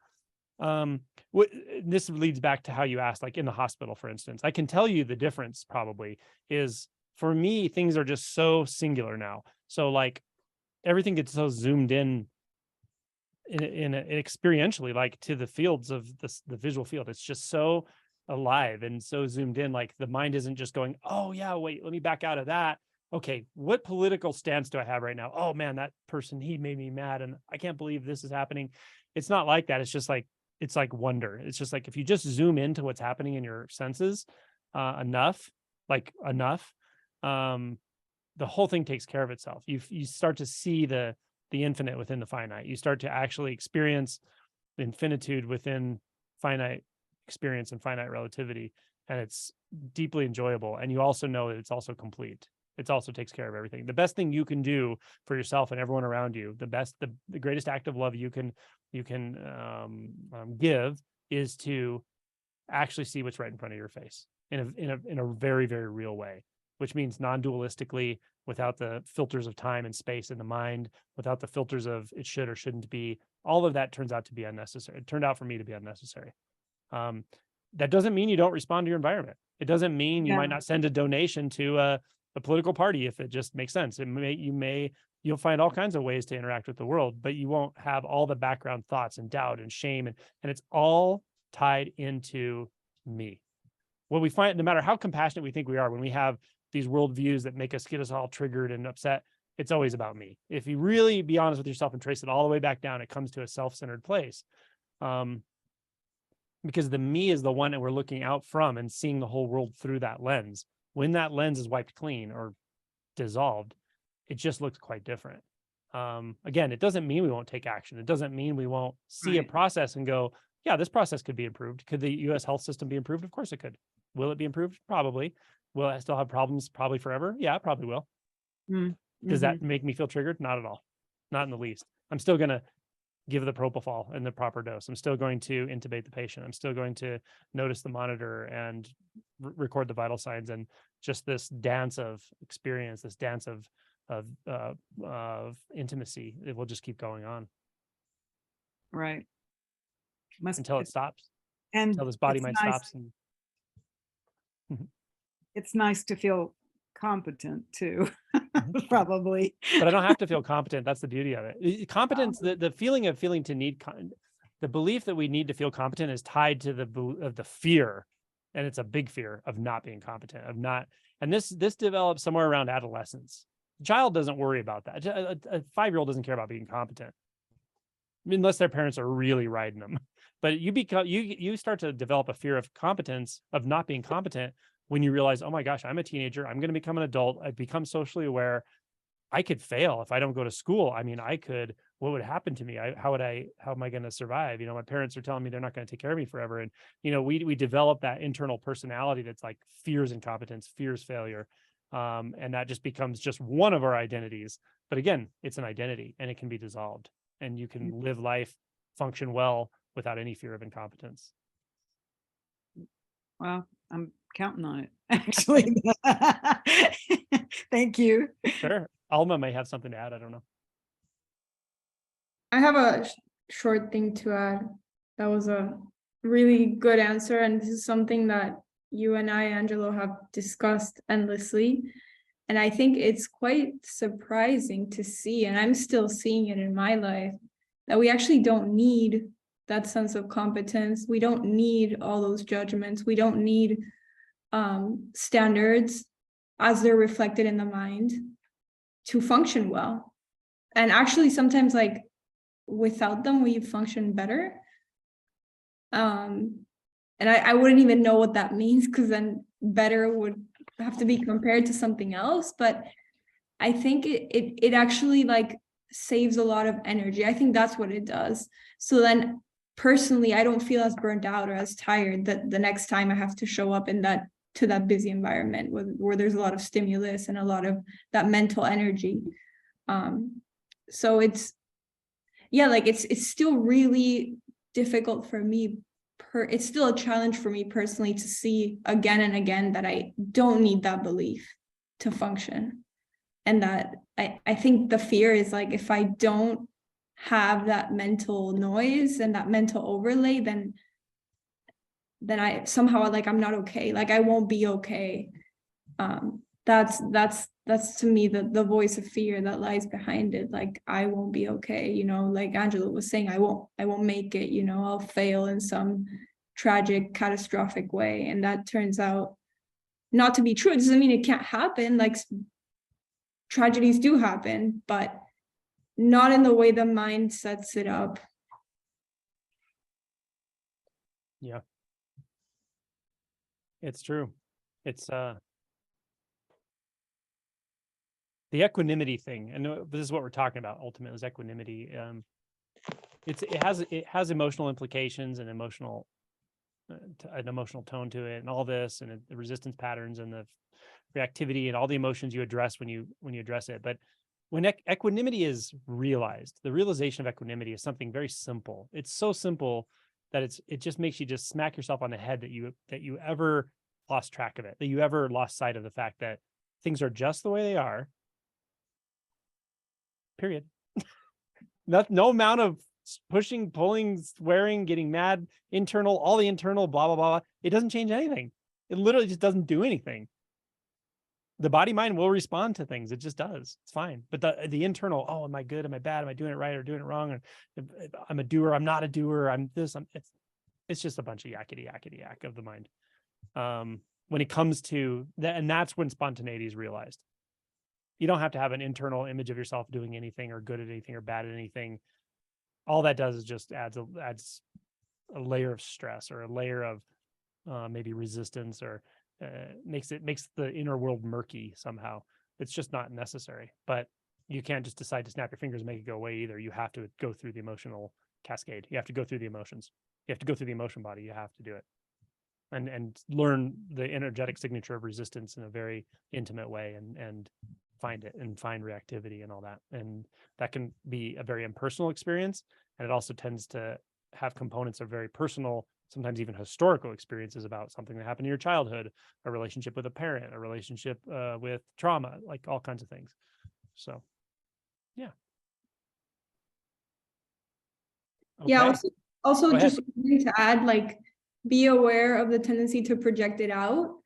This leads back to how you asked, like in the hospital, for instance. I can tell you the difference probably is, for me, things are just so singular now. So like everything gets so zoomed in experientially, like to the fields of the visual field. It's just so alive and so zoomed in. Like the mind isn't just going, oh yeah, wait, let me back out of that. Okay, what political stance do I have right now? Oh man, that person, he made me mad and I can't believe this is happening. It's not like that. It's just like, it's like wonder. It's just like, if you just zoom into what's happening in your senses enough, the whole thing takes care of itself. You start to see the infinite within the finite. You start to actually experience infinitude within finite experience and finite relativity. And it's deeply enjoyable. And you also know that it's also complete. It also takes care of everything. The best thing you can do for yourself and everyone around you, the greatest act of love you can give is to actually see what's right in front of your face in a very, very real way, which means non-dualistically, without the filters of time and space in the mind, without the filters of it should or shouldn't be. All of that turns out to be unnecessary. It turned out for me to be unnecessary. That doesn't mean you don't respond to your environment. It doesn't mean you might not send a donation to a political party if it just makes sense. You'll find all kinds of ways to interact with the world, but you won't have all the background thoughts and doubt and shame. And it's all tied into me. What we find, no matter how compassionate we think we are, when we have these worldviews that get us all triggered and upset, it's always about me. If you really be honest with yourself and trace it all the way back down, it comes to a self-centered place. Because the me is the one that we're looking out from and seeing the whole world through that lens. When that lens is wiped clean or dissolved, it just looks quite different. Again, it doesn't mean we won't take action. It doesn't mean we won't see a process and go, yeah, this process could be improved. Could the US health system be improved? Of course it could. Will it be improved? Probably. Will I still have problems? Probably forever. Yeah, it probably will. Does that make me feel triggered? Not at all. Not in the least. I'm still going to give the propofol in the proper dose. I'm still going to intubate the patient. I'm still going to notice the monitor and record the vital signs, and just this dance of experience, this dance of intimacy. It will just keep going on Right. until it stops. And Until this body it's mind nice- stops. And It's nice to feel competent too, probably. but I don't have to feel competent. That's the beauty of it. Competence, the feeling of feeling to need, the belief that we need to feel competent is tied to the fear, and it's a big fear of not being competent, of not. And this develops somewhere around adolescence. A child doesn't worry about that. A 5-year-old doesn't care about being competent, unless their parents are really riding them. But you start to develop a fear of competence, of not being competent, when you realize, oh my gosh, I'm a teenager. I'm going to become an adult. I've become socially aware. I could fail if I don't go to school. I mean, what would happen to me? How am I going to survive? My parents are telling me they're not going to take care of me forever. And, we develop that internal personality that's like fears incompetence, fears failure. And that just becomes just one of our identities. But again, it's an identity, and it can be dissolved, and you can live life, function well without any fear of incompetence. Well, I'm counting on it, actually. Thank you. Sure. Alma may have something to add. I don't know. I have a short thing to add. That was a really good answer, and this is something that you and I, Angelo, have discussed endlessly. And I think it's quite surprising to see, and I'm still seeing it in my life, that we actually don't need that sense of competence. We don't need all those judgments. We don't need standards as they're reflected in the mind to function well. And actually, sometimes, like, without them, we function better. And I wouldn't even know what that means, because then better would have to be compared to something else. But I think it actually, like, saves a lot of energy. I think that's what it does. So then personally, I don't feel as burnt out or as tired that the next time I have to show up in that busy environment where there's a lot of stimulus and a lot of that mental energy. So it's still really difficult for me. It's still a challenge for me personally to see again and again that I don't need that belief to function. And that I think the fear is, like, if I don't have that mental noise and that mental overlay, then I somehow, like, I'm not okay. Like, I won't be okay. That's to me the voice of fear that lies behind it. Like, I won't be okay, like Angela was saying, I won't make it, I'll fail in some tragic, catastrophic way. And that turns out not to be true. It doesn't mean it can't happen. Like, tragedies do happen, but not in the way the mind sets it up. Yeah. It's true. It's the equanimity thing, and this is what we're talking about ultimately, is equanimity. It has emotional implications and an emotional tone to it, and all this, and the resistance patterns and the reactivity and all the emotions you address when you address it. But when equanimity is realized, the realization of equanimity is something very simple. It's so simple that it just makes you just smack yourself on the head that you ever lost track of it, that you ever lost sight of the fact that things are just the way they are. Period. No amount of pushing, pulling, swearing, getting mad, all the internal blah, blah, blah. It doesn't change anything. It literally just doesn't do anything. The body mind will respond to things. It just does. It's fine. But the internal, oh, am I good? Am I bad? Am I doing it right or doing it wrong? Or I'm a doer. I'm not a doer. I'm this. It's just a bunch of yakety yak of the mind. When it comes to that, and that's when spontaneity is realized. You don't have to have an internal image of yourself doing anything or good at anything or bad at anything. All that does is just adds a layer of stress or a layer of maybe resistance, or makes the inner world murky somehow. It's just not necessary. But you can't just decide to snap your fingers and make it go away either. You have to go through the emotional cascade. You have to go through the emotions. You have to go through the emotion body. You have to do it. And learn the energetic signature of resistance in a very intimate way, and find it and find reactivity and all that. And that can be a very impersonal experience. And it also tends to have components of very personal, sometimes even historical experiences about something that happened in your childhood, a relationship with a parent, a relationship with trauma, like all kinds of things. So, yeah. Yeah, Okay. also Go ahead. just wanting to add, like, be aware of the tendency to project it out,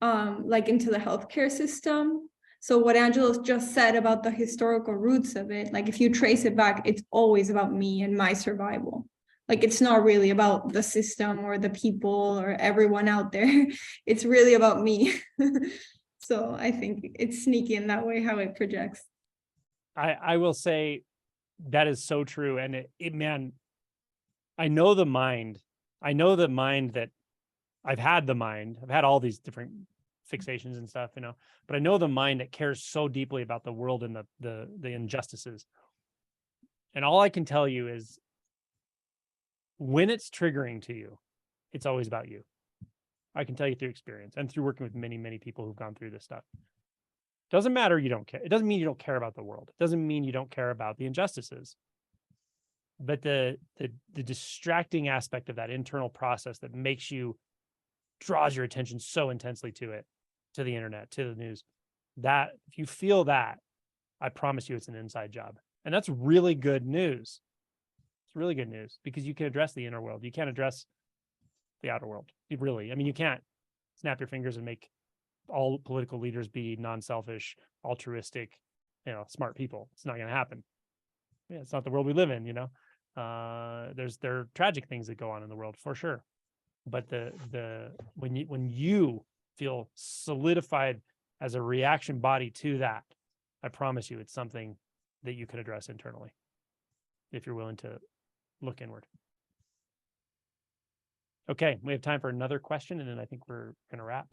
like into the healthcare system. So what Angela just said about the historical roots of it, like if you trace it back, it's always about me and my survival. Like it's not really about the system or the people or everyone out there. It's really about me. So I think it's sneaky in that way how it projects. I will say that is so true. And man, I know the mind that I've had all these different fixations and stuff, but I know the mind that cares so deeply about the world and the injustices. And all I can tell you is when it's triggering to you, it's always about you. I can tell you through experience and through working with many, many people who've gone through this stuff. Doesn't matter you don't care. It doesn't mean you don't care about the world. It doesn't mean you don't care about the injustices. But the distracting aspect of that internal process that draws your attention so intensely to it, to the internet, to the news, that if you feel that, I promise you it's an inside job. And that's really good news. It's really good news because you can address the inner world. You can't address the outer world. You can't snap your fingers and make all political leaders be non-selfish, altruistic, smart people. It's not going to happen. Yeah, it's not the world we live in, there are tragic things that go on in the world for sure. But when you feel solidified as a reaction body to that, I promise you it's something that you can address internally if you're willing to look inward. Okay, we have time for another question, and then I think we're going to wrap.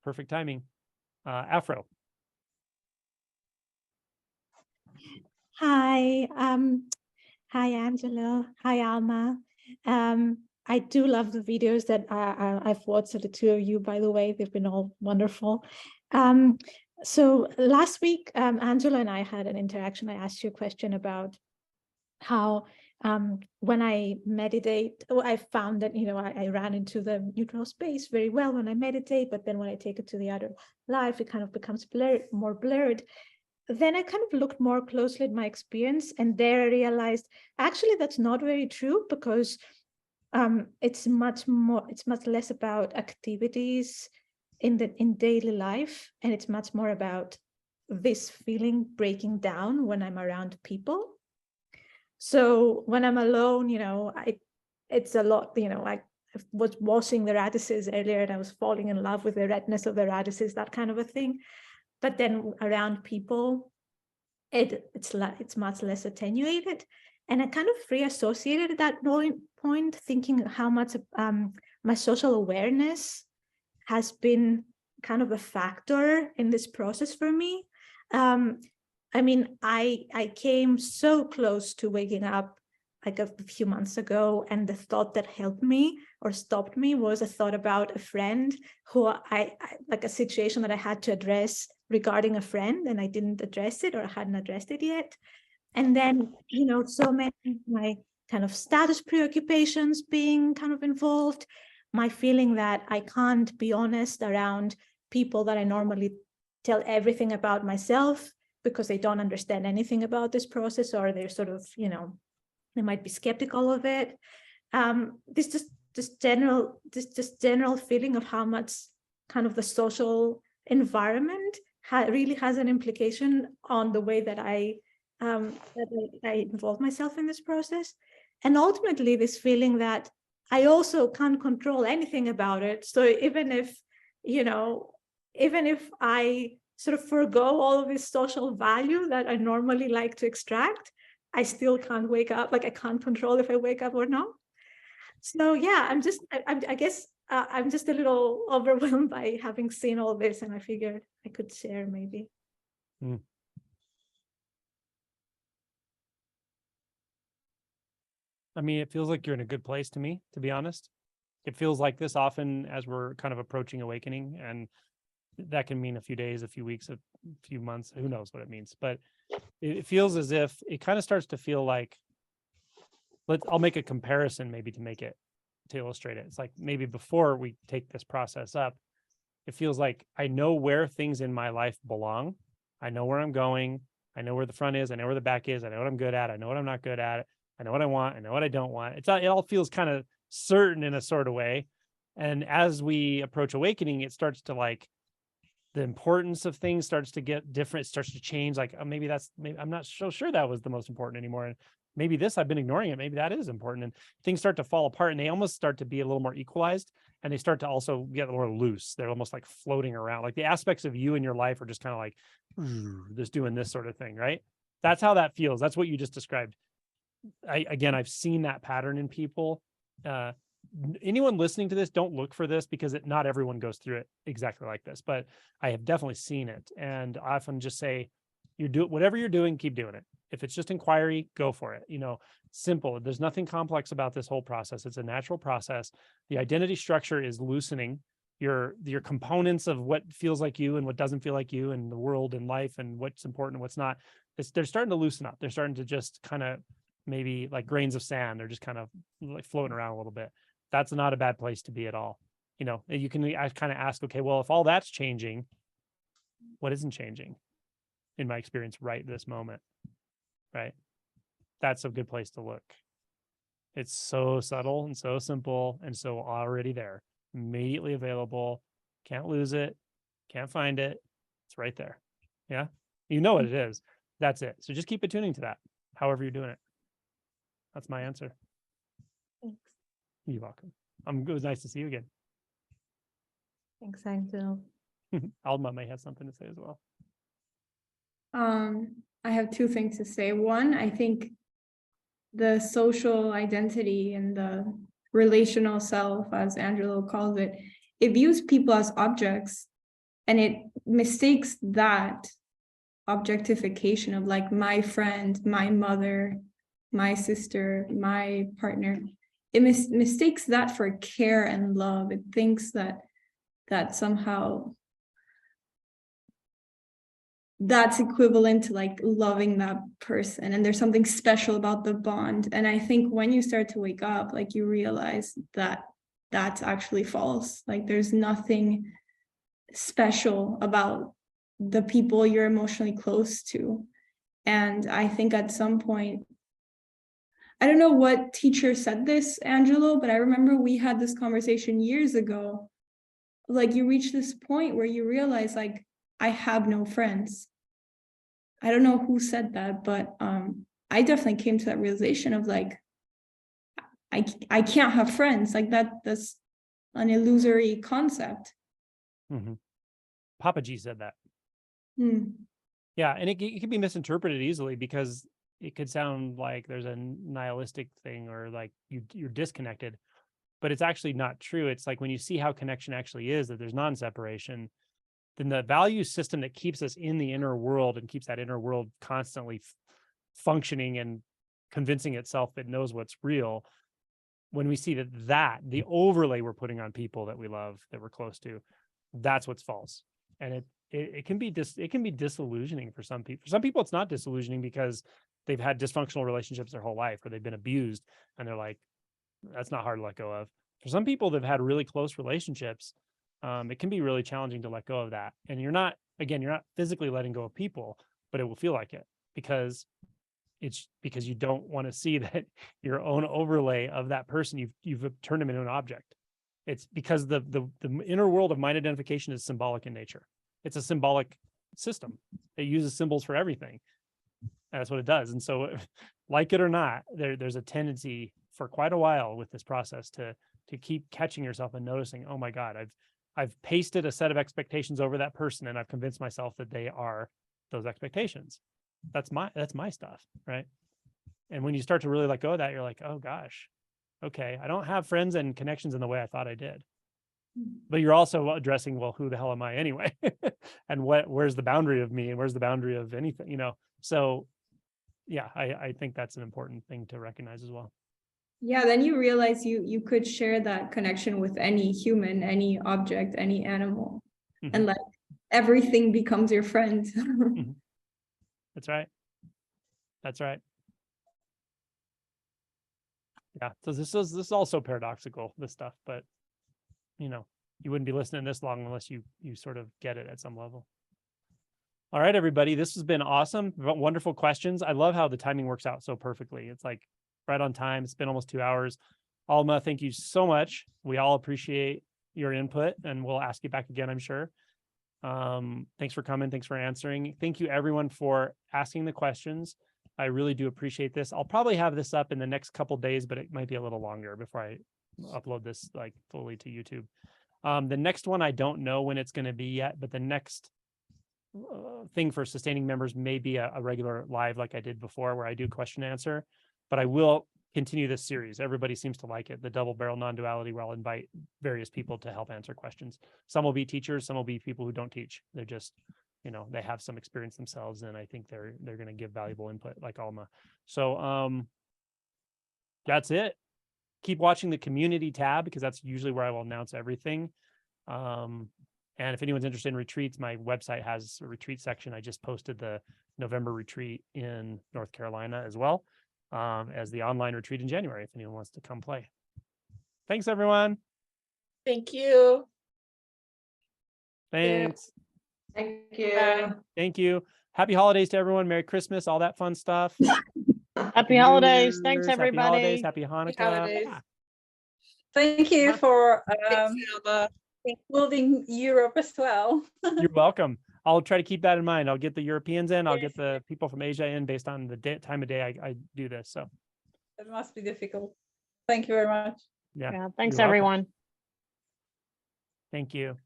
Perfect timing. Afro. Hi, hi Angela. Hi Alma. I do love the videos that I've watched of the two of you, by the way. They've been all wonderful. So last week, Angela and I had an interaction. I asked you a question about how when I meditate, I found that, I ran into the neutral space very well when I meditate, but then when I take it to the outer life, it kind of becomes more blurred. Then I kind of looked more closely at my experience, and there I realized actually that's not very true, because it's much less about activities in daily life, and it's much more about this feeling breaking down when I'm around people. So when I'm alone, it's a lot, I was washing the radishes earlier and I was falling in love with the redness of the radishes, that kind of a thing. But then around people, it's much less attenuated. And I kind of reassociated at that point, thinking how much my social awareness has been kind of a factor in this process for me. I came so close to waking up like a few months ago, and the thought that helped me or stopped me was a thought about a friend who I like a situation that I had to address regarding a friend, and I didn't address it, or I hadn't addressed it yet. And then, so many of my kind of status preoccupations being kind of involved, my feeling that I can't be honest around people that I normally tell everything about myself, because they don't understand anything about this process, or they're sort of, they might be skeptical of it. This general feeling of how much kind of the social environment really has an implication on the way that I involve myself in this process. And ultimately this feeling that I also can't control anything about it. So even if I sort of forgo all of this social value that I normally like to extract, I still can't wake up. Like I can't control if I wake up or not. So yeah, I guess I'm just a little overwhelmed by having seen all this, and I figured I could share maybe. I mean, it feels like you're in a good place to me, to be honest. It feels like this often as we're kind of approaching awakening, and that can mean a few days, a few weeks, a few months, who knows what it means. But it feels as if it kind of starts to feel like, I'll make a comparison maybe to illustrate it. It's like maybe before we take this process up, it feels like I know where things in my life belong. I know where I'm going. I know where the front is. I know where the back is. I know what I'm good at. I know what I'm not good at. I know what I want. I know what I don't want. It all feels kind of certain in a sort of way. And as we approach awakening, it starts to like, the importance of things starts to get different. It starts to change. Like, oh, maybe I'm not so sure that was the most important anymore. And maybe this, I've been ignoring it. Maybe that is important. And things start to fall apart, and they almost start to be a little more equalized. And they start to also get more loose. They're almost like floating around. Like the aspects of you in your life are just kind of like just doing this sort of thing, right? That's how that feels. That's what you just described. I've seen that pattern in people. Anyone listening to this, don't look for this, because not everyone goes through it exactly like this, but I have definitely seen it. And I often just say, whatever you're doing, keep doing it. If it's just inquiry, go for it. Simple. There's nothing complex about this whole process. It's a natural process. The identity structure is loosening. Your components of what feels like you and what doesn't feel like you, and the world and life and what's important and what's not, they're starting to loosen up. They're starting to just kind of, maybe like grains of sand, they're just kind of like floating around a little bit. That's not a bad place to be at all. You can kind of ask, okay, well, if all that's changing, what isn't changing in my experience right this moment, right? That's a good place to look. It's so subtle and so simple and so already there, immediately available. Can't lose it. Can't find it. It's right there. Yeah. You know what it is. That's it. So just keep attuning to that, however you're doing it. That's my answer. Thanks. You're welcome. It was nice to see you again. Thanks, Angelo. Alma may have something to say as well. I have two things to say. One, I think the social identity and the relational self, as Angelo calls it views people as objects, and it mistakes that objectification of like my friend, my mother, my sister, my partner. It mistakes that for care and love. It thinks that somehow that's equivalent to like loving that person, and there's something special about the bond. And I think when you start to wake up, like you realize that that's actually false. Like there's nothing special about the people you're emotionally close to. And I think at some point, I don't know what teacher said this, Angelo, but I remember we had this conversation years ago. Like you reach this point where you realize like, I have no friends. I don't know who said that, but I definitely came to that realization of like, I can't have friends. Like that's an illusory concept. Mm-hmm. Papa G said that. Hmm. Yeah, and it can be misinterpreted easily, because it could sound like there's a nihilistic thing, or like you're disconnected, but it's actually not true. It's like when you see how connection actually is, that there's non-separation, then the value system that keeps us in the inner world and keeps that inner world constantly functioning and convincing itself it knows what's real. When we see that the overlay we're putting on people that we love, that we're close to, that's what's false. And it can be disillusioning for some people. For some people, it's not disillusioning because they've had dysfunctional relationships their whole life, or they've been abused, and they're like, that's not hard to let go of. For some people, they've had really close relationships. It can be really challenging to let go of that. And you're not physically letting go of people, but it will feel like it, because you don't want to see that your own overlay of that person, you've turned them into an object. It's because the inner world of mind identification is symbolic in nature. It's a symbolic system. It uses symbols for everything. That's what it does. And so, like it or not, there's a tendency for quite a while with this process to keep catching yourself and noticing, oh my God, I've pasted a set of expectations over that person, and I've convinced myself that they are those expectations. That's my stuff, right? And when you start to really let go of that, you're like, oh gosh, okay, I don't have friends and connections in the way I thought I did. But you're also addressing, well, who the hell am I anyway? And where's the boundary of me, and where's the boundary of anything, So yeah, I think that's an important thing to recognize as well. Yeah, then you realize you could share that connection with any human, any object, any animal, and like everything becomes your friend. That's right. That's right. Yeah. So this is also paradoxical, this stuff, but you know, you wouldn't be listening this long unless you sort of get it at some level. All right, everybody. This has been awesome. Wonderful questions. I love how the timing works out so perfectly. It's like right on time. It's been almost 2 hours. Alma, thank you so much. We all appreciate your input, and we'll ask you back again, I'm sure. Thanks for coming. Thanks for answering. Thank you, everyone, for asking the questions. I really do appreciate this. I'll probably have this up in the next couple days, but it might be a little longer before I upload this like fully to YouTube. The next one, I don't know when it's going to be yet, but the next thing for sustaining members may be a regular live like I did before, where I do question and answer, but I will continue this series. Everybody seems to like it, the double barrel non-duality, where I'll invite various people to help answer questions. Some will be teachers, some will be people who don't teach. They're just, you know, they have some experience themselves, and I think they're going to give valuable input, like Alma. So that's it. Keep watching the community tab, because that's usually where I will announce everything. And if anyone's interested in retreats, my website has a retreat section. I just posted the November retreat in North Carolina as well as the online retreat in January, if anyone wants to come play. Thanks, everyone. Thank you. Thanks. Thank you. Thank you. Happy holidays to everyone. Merry Christmas, all that fun stuff. Happy holidays. Thanks, Happy everybody. holidays. Happy Hanukkah. holidays. Yeah. Thank you for Alma. including Europe as well. You're welcome. I'll try to keep that in mind. I'll get the Europeans in. I'll get the people from Asia in based on the time of day I do this. So It must be difficult. Thank you very much. yeah. Thanks, You're welcome. everyone. Thank you.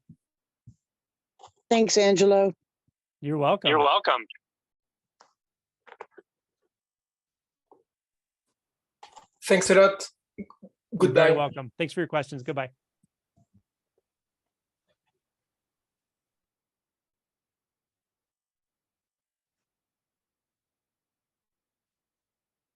Thanks, Angelo. You're welcome. You're welcome. Thanks a lot. You're Goodbye. very welcome. Thanks for your questions. Goodbye.